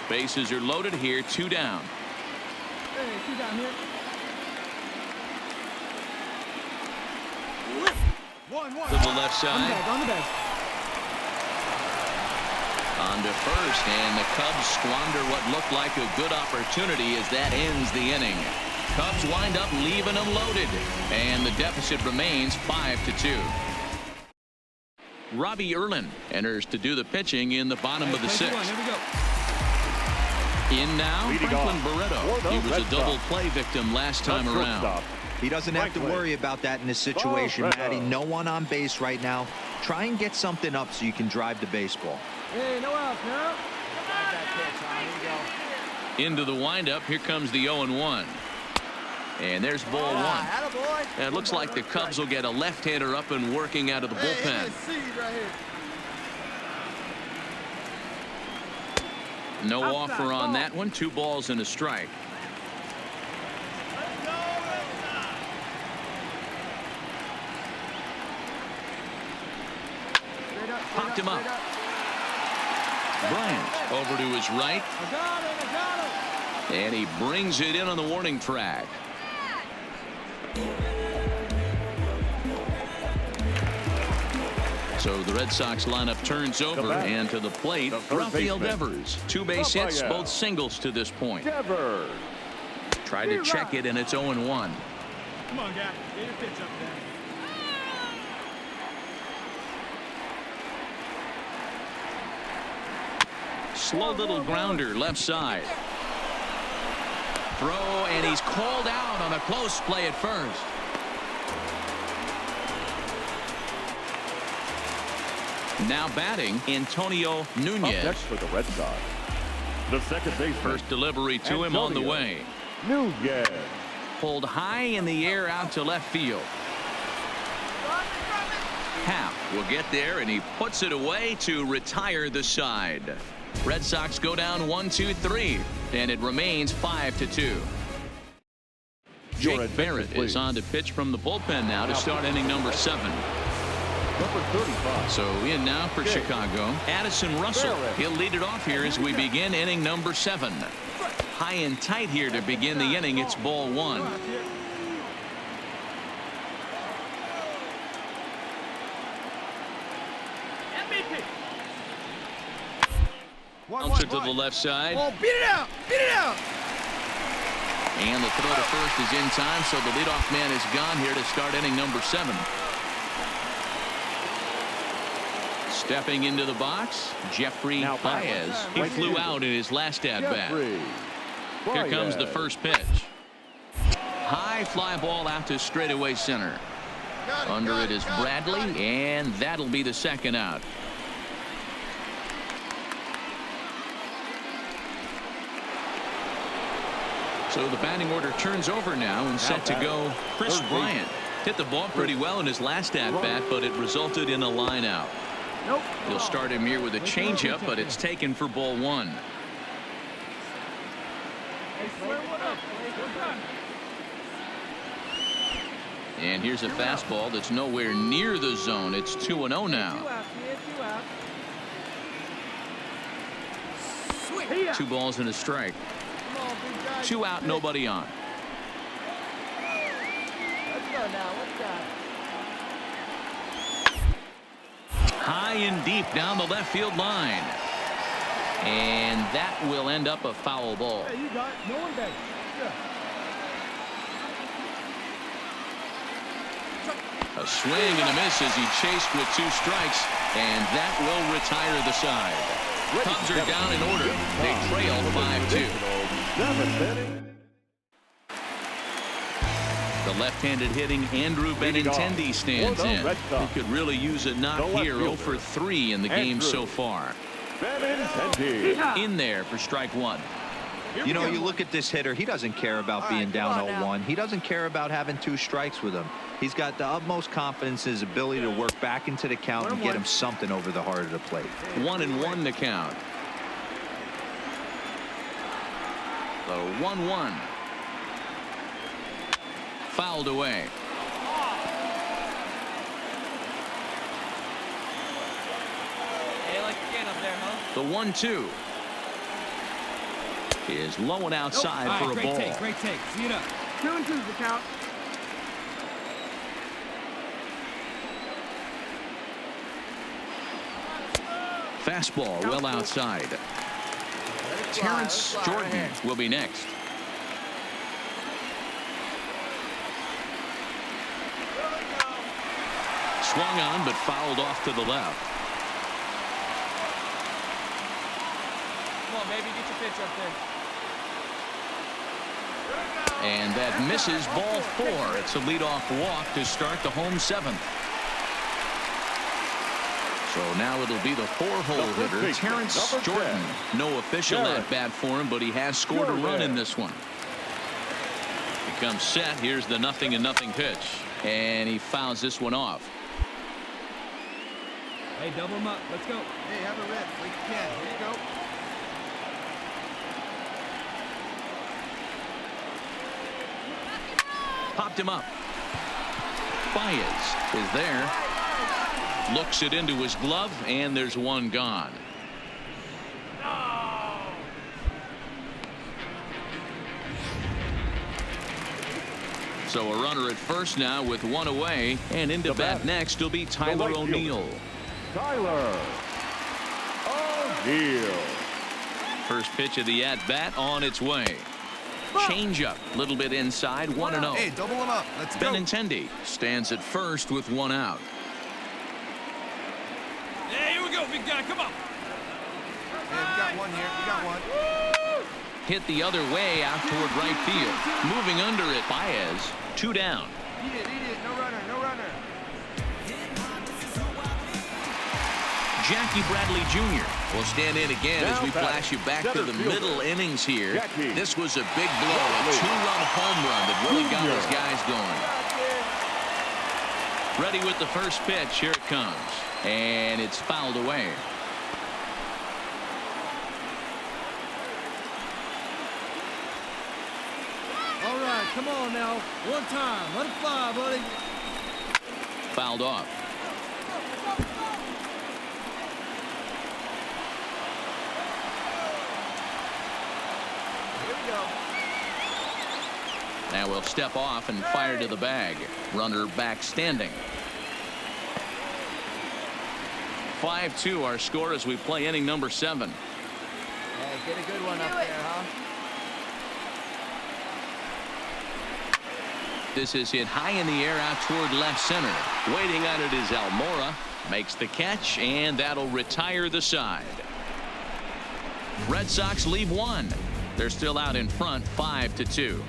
S1: Bases are loaded here, 2 down. To the left side. On to first, and the Cubs squander what looked like a good opportunity as that ends the inning. Cubs wind up leaving them loaded, and the deficit remains 5-2. Robbie Erlin enters to do the pitching in the bottom of the 6th. In now, Franklin Barreto. He was a double play victim last time around.
S2: He doesn't have to worry about that in this situation, Matty. No one on base right now. Try and get something up so you can drive the baseball.
S6: Hey, no outs, no.
S1: Into the windup. Here comes the 0-1. And there's ball 1. And it looks like the Cubs will get a left-hander up and working out of the bullpen. No offer on that one. 2 balls and a strike. Popped him up. Bryant over to his right. And he brings it in on the warning track. So the Red Sox lineup turns over, and to the plate, Rafael Devers. 2 base hits, both singles to this point. Tried to check it, and it's 0-1.
S4: Come on, guy. Get your pitch up there.
S1: Slow little grounder left side. Throw, and he's called out on a close play at first. Now batting, Antonio Nunez.
S5: Next for the Red Sox, the second baseman.
S1: First delivery to him on the way.
S5: Nunez.
S1: Pulled high in the air out to left field. Happ will get there, and he puts it away to retire the side. Red Sox go down 1-2-3, and it remains 5-2. Jake Barrett is on to pitch from the bullpen now to start inning number 7.
S5: Number 35.
S1: So in now for Chicago, Addison Russell. He'll lead it off here as we begin inning number 7. High and tight here to begin the inning. It's ball 1. Bouncer to the left side.
S6: Oh, beat it out! Beat it out!
S1: And the throw to first is in time, so the leadoff man is gone here to start inning number 7. Stepping into the box, Jeffrey Baez. He flew out in his last at-bat. Here comes the first pitch. High fly ball out to straightaway center. Under it is Bradley, and that'll be the second out. So the batting order turns over now and set to go Chris Bryant. Hit the ball pretty well in his last at-bat, but it resulted in a line out. He'll start him here with a changeup, but it's taken for ball 1. And here's a fastball that's nowhere near the zone. It's 2-0 now. 2 balls and a strike. 2 out, nobody on. High and deep down the left field line. And that will end up a foul ball.
S6: Hey, you got it. No one better.
S1: A swing and a miss as he chased with 2 strikes, and that will retire the side. Cubs are down in order. They trail 5-2. The left-handed hitting Andrew Benintendi stands in. He could really use a knock here. 0 for 3 in the game so far.
S5: Benintendi.
S1: In there for strike one.
S2: You know, you look at this hitter, he doesn't care about being down 0-1. He doesn't care about having 2 strikes with him. He's got the utmost confidence in his ability to work back into the count and get him something over the heart of the plate.
S1: 1-1 to count. The 1-1. Fouled away.
S6: Hey, like again up there, huh?
S1: The 1-2 is low and outside for a
S4: great
S1: ball.
S4: Great take. See it up.
S6: 2-2's the count.
S1: Fastball well outside. Terrence Jordan will be next. Swung on but fouled off to the left.
S6: Come on, baby, get your pitch up there.
S1: And that misses ball 4. It's a leadoff walk to start the home 7th. So now it'll be the 4-hole hitter, Terrence Jordan. No official at bat for him, but he has scored a run in this one. He comes set. Here's the 0-0 pitch. And he fouls this one off.
S4: Hey, double him up. Let's go.
S6: Hey, have a rip like you can. Here you go.
S1: Popped him up. Baez is there. Looks it into his glove, and there's one gone. So a runner at first now with 1 away, and into bat next will be Tyler O'Neill.
S5: Tyler O'Neill.
S1: First pitch of the at-bat on its way. Changeup, little bit inside, 1-0.
S6: Hey, double him up. Let's go.
S1: Benintendi stands at first with 1 out.
S4: Hey, here we go, big guy. Come on.
S6: Hey, we got one here. We got one.
S1: Hit the other way out toward right field. Moving under it, Baez. 2 down.
S6: Eat it. No runner. No runner.
S1: Jackie Bradley Jr. will stand in again as we flash you back to the middle innings here. This was a big blow, a 2-run home run that really got his guys going. Ready with the first pitch. Here it comes. And it's fouled away.
S4: All right, come on now. One time. Let it fly, buddy.
S1: Fouled off. Now we'll step off and fire to the bag. Runner back standing. 5-2 our score as we play inning number 7.
S6: Hey, get a good one up there, huh?
S1: This is hit high in the air out toward left center. Waiting on it is Almora. Makes the catch, and that'll retire the side. Red Sox leave 1. They're still out in front, 5-2.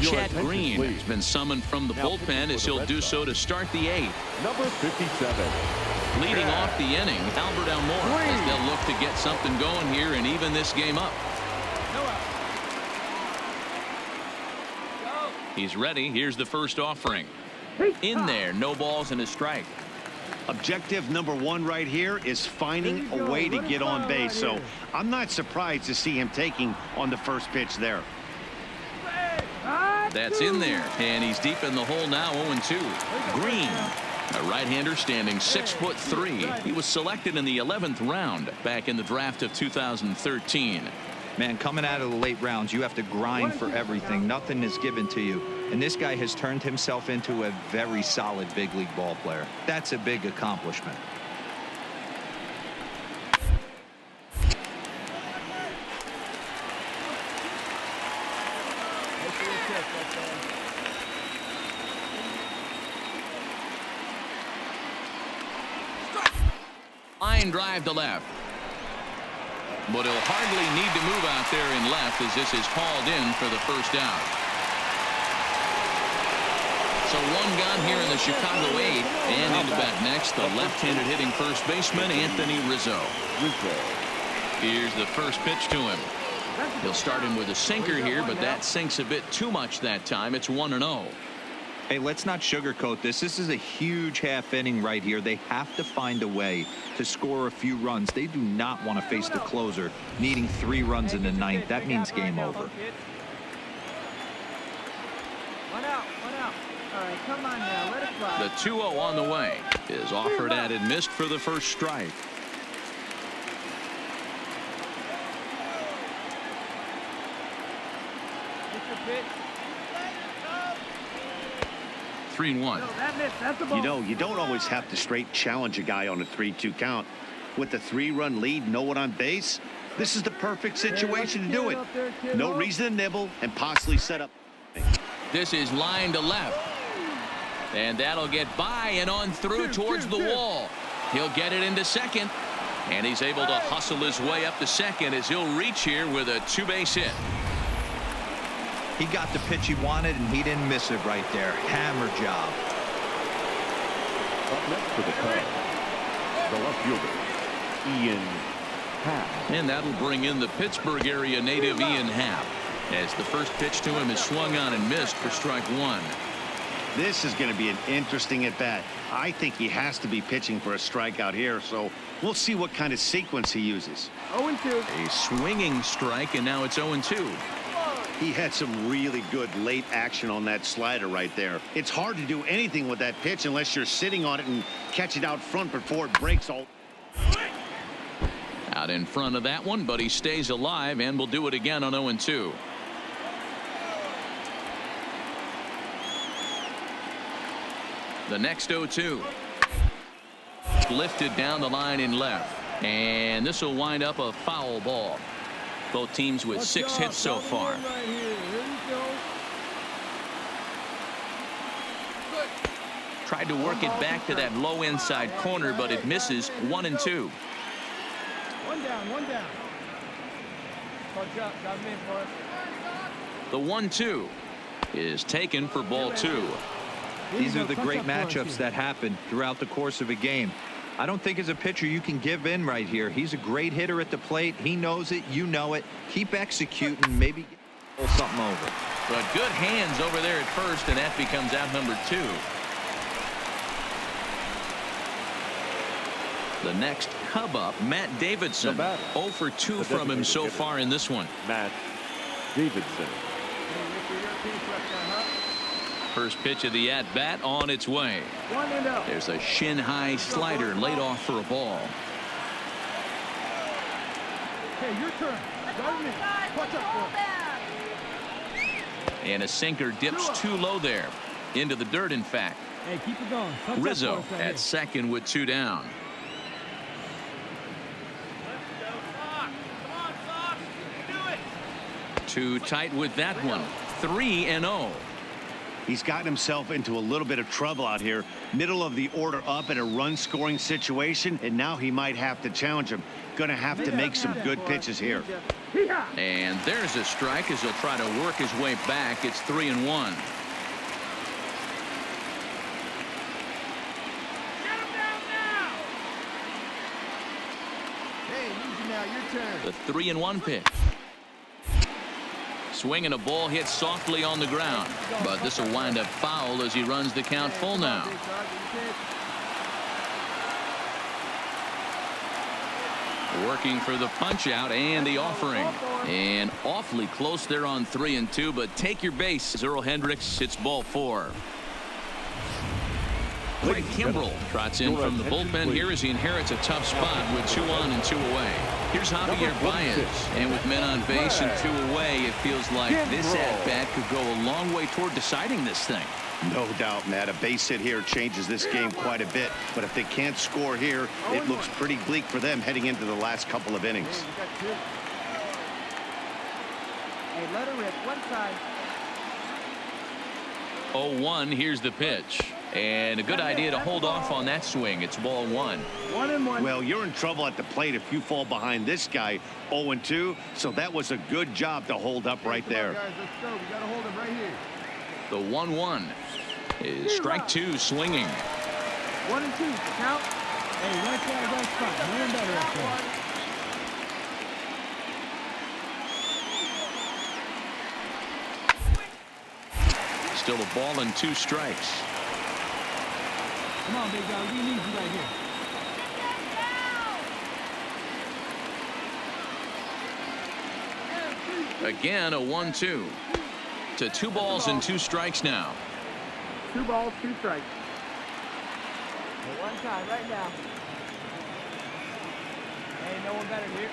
S1: Chad Green has been summoned from the bullpen as he'll do so to start the 8th.
S5: Number 57.
S1: Leading off the inning, Albert Almora, as they'll look to get something going here and even this game up. He's ready. Here's the first offering. In there, no balls and a strike.
S3: Objective number 1 right here is finding a way to get on base. So I'm not surprised to see him taking on the first pitch there.
S1: That's in there, and he's deep in the hole now. 0-2. Green, a right-hander standing 6'3". He was selected in the 11th round back in the draft of 2013.
S2: Man, coming out of the late rounds, you have to grind for everything. Nothing is given to you. And this guy has turned himself into a very solid big league ball player. That's a big accomplishment.
S1: Line drive to left. But he'll hardly need to move out there in left as this is hauled in for the first out. So one gone here in the Chicago 8th. And into bat next, the left-handed hitting first baseman, Anthony Rizzo. Here's the first pitch to him. He'll start him with a sinker here, but that sinks a bit too much that time. It's 1-0.
S2: Hey, let's not sugarcoat this. This is a huge half inning right here. They have to find a way to score a few runs. They do not want to face the closer needing 3 runs in the 9th. That means game over.
S6: One out, one out. All right, come on now, let it fly.
S1: The 2-0 on the way is offered at and missed for the first strike.
S6: Get your pitch.
S1: 3-1.
S6: That's the ball.
S3: You know, you don't always have to straight challenge a guy on a 3-2 count. With the 3-run lead, no one on base, this is the perfect situation to do it. No reason to nibble and possibly set up.
S1: This is line to left. And that'll get by and on through towards the wall. He'll get it into second. And he's able to hustle his way up to second as he'll reach here with a 2-base hit.
S2: He got the pitch he wanted, and he didn't miss it right there. Hammer job.
S5: Up next for the Cubs, the left fielder, Ian Happ.
S1: And that'll bring in the Pittsburgh area native Ian Happ, as the first pitch to him is swung on and missed for strike 1.
S3: This is going to be an interesting at bat. I think he has to be pitching for a strikeout here, so we'll see what kind of sequence he uses.
S6: 0-2.
S1: A swinging strike, and now it's 0-2.
S3: He had some really good late action on that slider right there. It's hard to do anything with that pitch unless you're sitting on it and catch it out front before it breaks all.
S1: Out in front of that one, but he stays alive and will do it again on 0-2. The next 0-2. Lifted down the line in left. And this will wind up a foul ball. Both teams with 6 hits so far. Tried to work it back to that low inside corner, but it misses. 1-2.
S6: One down.
S1: The 1-2 is taken for ball 2.
S2: These are the great matchups that happen throughout the course of a game. I don't think as a pitcher you can give in right here. He's a great hitter at the plate. He knows it. You know it. Keep executing. Maybe pull something over.
S1: But good hands over there at first, and that becomes out number 2. The next Cub up, Matt Davidson. 0 for 2 from him so far in this one.
S5: Matt Davidson.
S1: First pitch of the at-bat on its way. There's a shin-high slider laid off for a ball.
S6: Okay, your turn. Watch out for
S1: And a sinker dips too low there. Into the dirt, in fact.
S6: Hey, keep it going.
S1: Rizzo at second with 2 down. Too tight with that one. 3-0.
S3: He's gotten himself into a little bit of trouble out here. Middle of the order up in a run-scoring situation, and now he might have to challenge him. Going to have to make some good pitches here.
S1: And there's a strike as he'll try to work his way back. It's 3-1.
S6: Hey, easy now, your turn.
S1: The 3-1 pitch. Swinging a ball hit softly on the ground, but this will wind up foul as he runs the count full now. Working for the punch out and the offering, and awfully close there on 3-2, but take your base. Earl Hendricks hits ball 4. Craig Kimbrell trots in from the bullpen here as he inherits a tough spot with 2 on and 2 away. Here's Javier Baez, and with men on base and 2 away, it feels like this at-bat could go a long way toward deciding this thing.
S3: No doubt, Matt. A base hit here changes this game quite a bit, but if they can't score here, it looks pretty bleak for them heading into the last couple of innings.
S6: Hey, let her rip. One side.
S1: 0-1, here's the pitch. And a good idea to hold off on that swing. It's ball 1.
S6: 1-1.
S3: Well, you're in trouble at the plate if you fall behind this guy 0-2, so that was a good job to hold up right there.
S6: Guys, let's go. We got to hold him right here.
S1: The 1-1. is strike two swinging.
S6: 1 and 2. Count.
S4: Hey, right there, right spot. No one better up there.
S1: Still a ball and 2 strikes.
S4: Come on, big guy. We need you right here.
S1: Again, a 1-2. To 2 balls and 2 strikes now.
S6: 2 balls, 2 strikes. One time, right now. Ain't no one better here.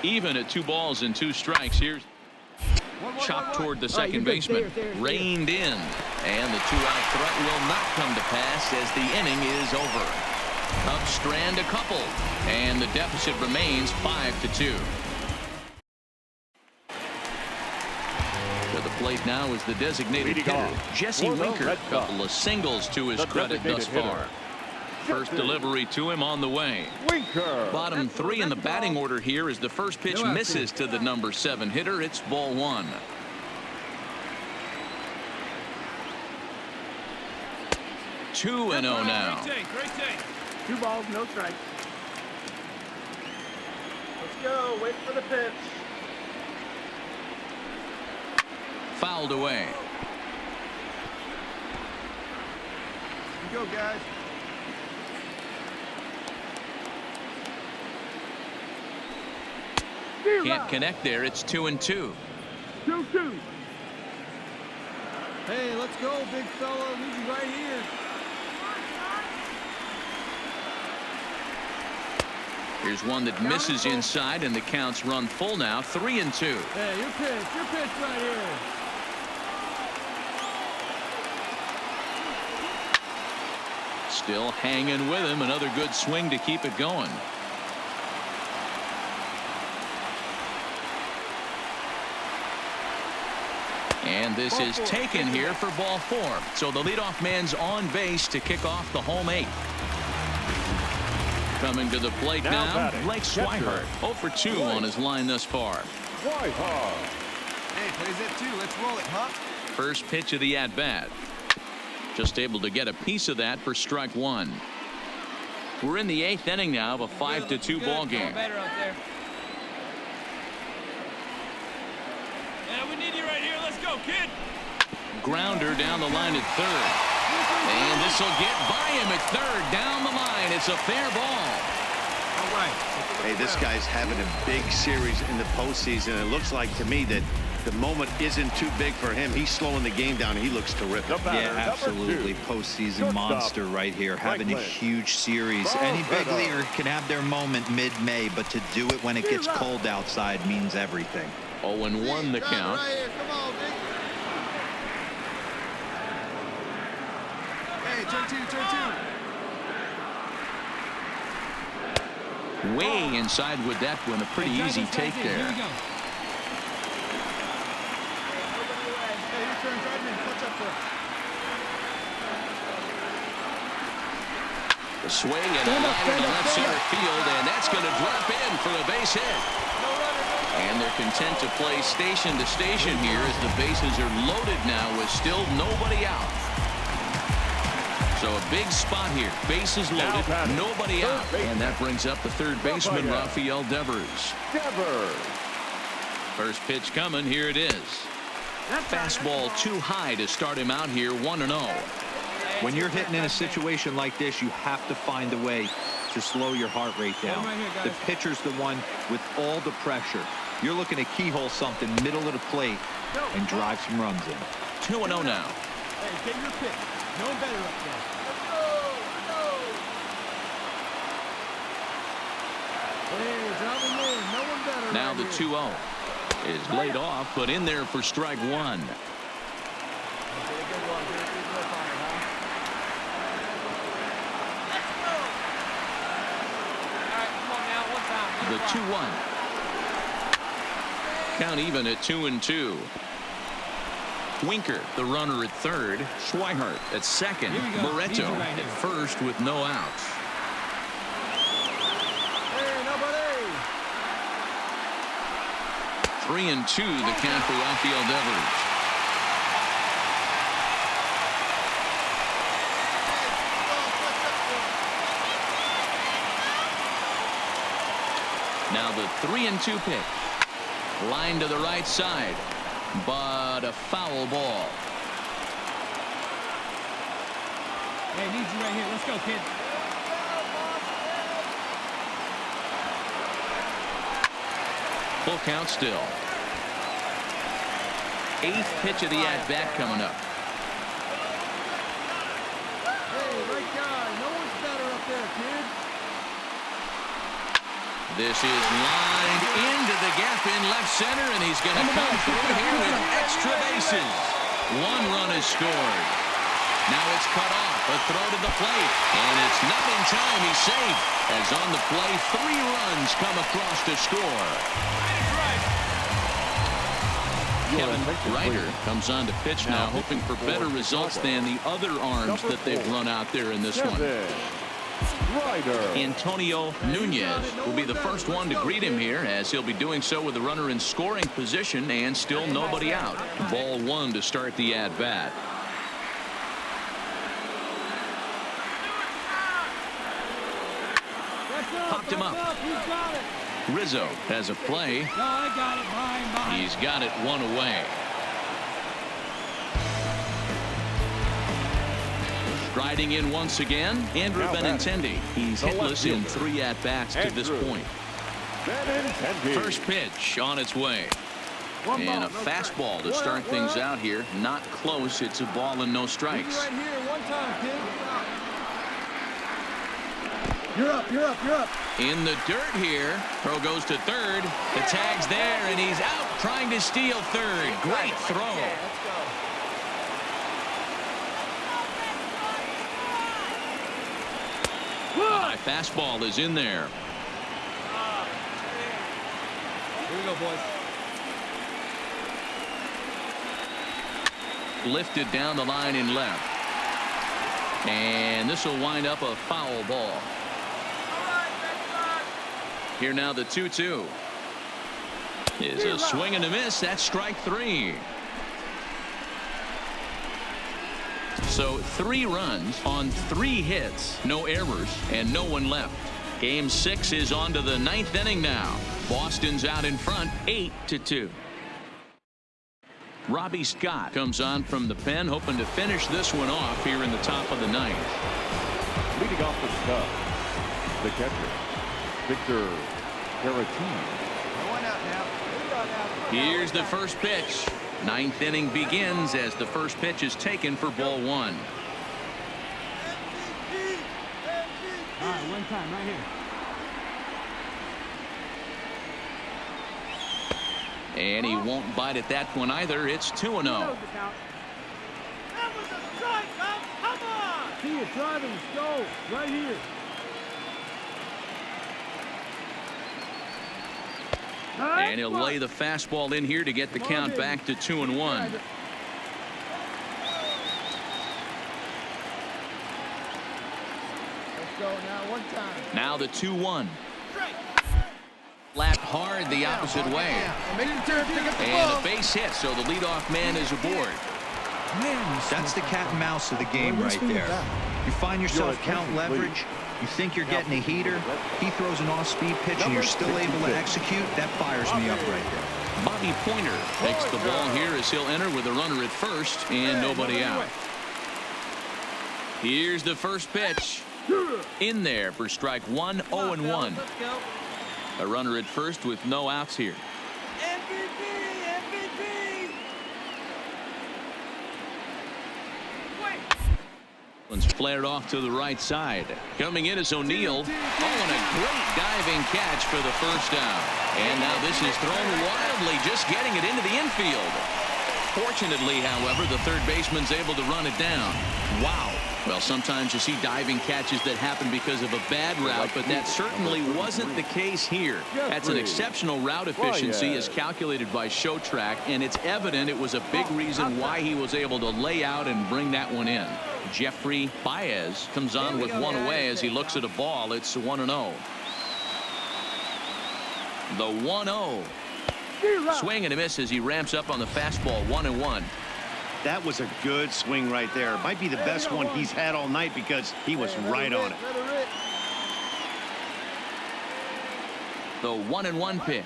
S1: Even at 2 balls and 2 strikes. Here's chopped toward the second baseman. Reined in. And the 2-out threat will not come to pass as the inning is over. Cubs strand a couple. And the deficit remains 5-2. To the plate now is the designated hitter, Jesse Winker. A couple of singles to his credit thus far. First delivery to him on the way. Bottom 3 in the batting order here as the first pitch misses to the number 7 hitter. It's ball 1. Two and 0 now.
S4: Great take.
S6: 2 balls, no strikes. Let's go. Wait for the pitch.
S1: Fouled away.
S6: Go, guys.
S1: Can't connect there. It's 2-2.
S6: 2-2.
S4: Hey, let's go, big fella. Need you right here.
S1: Here's one that misses inside, and the count's run full now. 3-2.
S4: Hey, your pitch right here.
S1: Still hanging with him. Another good swing to keep it going. And this is taken here for ball 4. So the leadoff man's on base to kick off the home 8th. Coming to the plate now, Blake Swihart. 0 for 2 on his line thus far.
S6: Hey, plays it too. Let's roll it, huh?
S1: First pitch of the at-bat. Just able to get a piece of that for strike 1. We're in the 8th inning now of a 5-2 ball game.
S4: Better out there. Yeah, we need you right here. Let's go, kid.
S1: Grounder down the line at third. And this will get by him at third. Down the line. It's a fair ball.
S6: All right.
S3: Hey, this guy's having a big series in the postseason. It looks like to me that the moment isn't too big for him. He's slowing the game down. He looks terrific.
S2: Yeah, absolutely. Postseason monster right here. Having a huge series. Any big leaguer can have their moment mid-May, but to do it when it gets cold outside means everything.
S1: 0-1 the count.
S6: Right here. Come on, big. Hey, turn 2.
S1: Way inside with that one. A pretty easy take there.
S4: Here we go.
S6: Hey, your turn, Gardner. Catch up there.
S1: The swing and a liner to left center field, and that's going to drop in for a base hit. And they're content to play station to station here as the bases are loaded now with still nobody out. So a big spot here. Bases loaded, nobody out. And that brings up the third baseman, Rafael Devers. First pitch coming. Here it is. Fastball too high to start him out here 1-0.
S2: When you're hitting in a situation like this, you have to find a way to slow your heart rate down. The pitcher's the one with all the pressure. You're looking to keyhole something middle of the plate and drive some runs in.
S1: 2-0 now.
S4: Hey, get your pitch. No better up there.
S6: Hey, driving in. No one better.
S1: Now the 2-0 is laid off, but in there for strike 1. The 2-1. Count even at 2-2. Winker, the runner at third. Swihart at second. Barreto at first with no outs.
S6: Hey, nobody.
S1: 3-2 the count for Rafael Devers. Now the 3-2 pitch. Line to the right side, but a foul ball.
S4: Hey, need you right here. Let's go, kid.
S1: Full count still. 8th pitch of the at-bat coming up.
S6: Hey, right guy. No one's better up there, kid.
S1: This is lined into the gap in left center, and he's going to come through here with extra bases. 1 run is scored. Now it's cut off. A throw to the plate, and it's not in time. He's safe. As on the play, 3 runs come across to score. Kevin Ryder comes on to pitch now, hoping for better results than the other arms that they've run out there in this one. Antonio Nunez will be the first one to greet him here, as he'll be doing so with the runner in scoring position and still nobody out. Ball 1 to start the at-bat. Popped him up. Rizzo has a play. He's got it 1 away. Striding in once again, Andrew Benintendi. He's hitless in 3 at-bats to this point. First pitch on its way. And a fastball to start things out here. Not close. It's a ball and no strikes.
S6: Right here, 1 time, kid. You're up, you're up, you're up.
S1: In the dirt here. Throw goes to third. The tag's there, and he's out trying to steal third. Great throw. High fastball is in there.
S4: Here we go, boys.
S1: Lifted down the line in left. And this will wind up a foul ball. Here now the 2-2 is a swing and a miss. That's strike 3. So 3 runs on 3 hits, no errors, and no one left. Game 6 is on to the 9th inning now. Boston's out in front 8-2. Robbie Scott comes on from the pen, hoping to finish this one off here in the top of the 9th.
S5: Leading off the stub, the catcher, Victor Caratini.
S1: Here's the first pitch. 9th inning begins as the first pitch is taken for ball 1.
S4: All right, 1 time right here.
S1: And he won't bite at that one either. It's 2-0.
S4: That was a strike, come on! See you driving, let's go. Right here.
S1: And he'll lay the fastball in here to get the count back to 2-1.
S6: Let's go now, 1 time.
S1: Now the 2-1. Lapped hard the opposite way. And a base hit, so the leadoff man is aboard.
S2: That's the cat and mouse of the game right there. You find yourself count leverage. You think you're getting a heater. He throws an off-speed pitch and you're still able to execute. That fires me up right there.
S1: Bobby Pointer takes the ball here as he'll enter with a runner at first and nobody out. Here's the first pitch. In there for strike 1, 0-1. A runner at first with no outs here. Flared off to the right side. Coming in is O'Neill. Oh, and a great diving catch for the first down. And now this is thrown wildly, just getting it into the infield. Fortunately, however, the third baseman's able to run it down. Wow. Well, sometimes you see diving catches that happen because of a bad route, but that certainly wasn't the case here. That's an exceptional route efficiency as calculated by ShowTrack, and it's evident it was a big reason why he was able to lay out and bring that one in. Jeffrey Baez comes on with 1 away as he looks at a ball. It's 1-0. The 1-0. Swing and a miss as he ramps up on the fastball. 1-1.
S3: That was a good swing right there. Might be the best one he's had all night because he was right on it.
S1: The 1-1 pitch.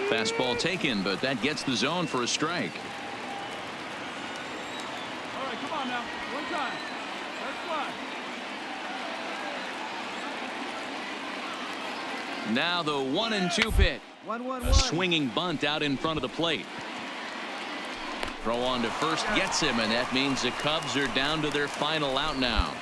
S1: Fastball taken, but that gets the zone for a strike.
S4: All right, come on now. One time. Let's fly.
S1: Now the 1-2 pitch.
S6: 1-1-1.
S1: A swinging bunt out in front of the plate. Throw on to first gets him, and that means the Cubs are down to their final out now.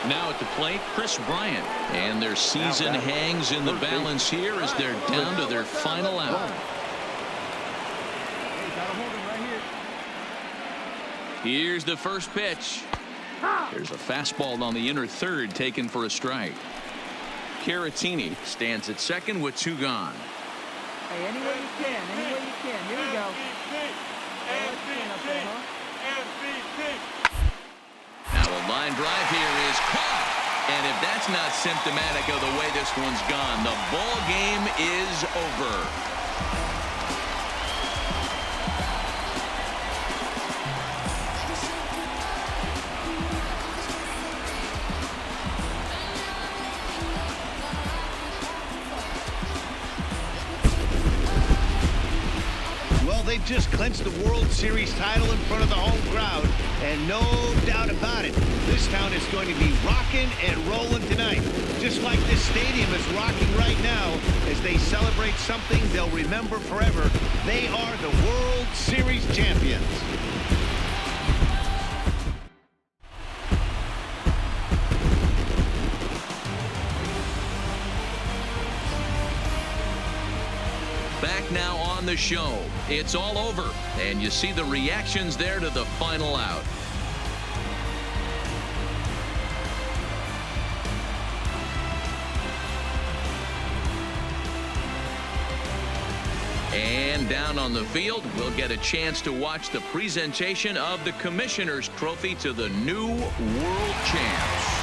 S1: Now at the plate, Chris Bryant. And their season hangs in the balance here as they're down to their final out.
S4: Hey, gotta hold him right here.
S1: Here's the first pitch. There's a fastball on the inner third taken for a strike. Caratini stands at second with 2 gone.
S6: Hey, any way you can. Any way you can. Here we go.
S1: Now a line drive here is caught. And if that's not symptomatic of the way this one's gone, the ball game is over.
S3: They've just clinched the World Series title in front of the home crowd, and no doubt about it, this town is going to be rocking and rolling tonight, just like this stadium is rocking right now as they celebrate something they'll remember forever. They are the World Series champions.
S1: Back now on the show. It's all over, and you see the reactions there to the final out. And down on the field, we'll get a chance to watch the presentation of the Commissioner's Trophy to the new world champs.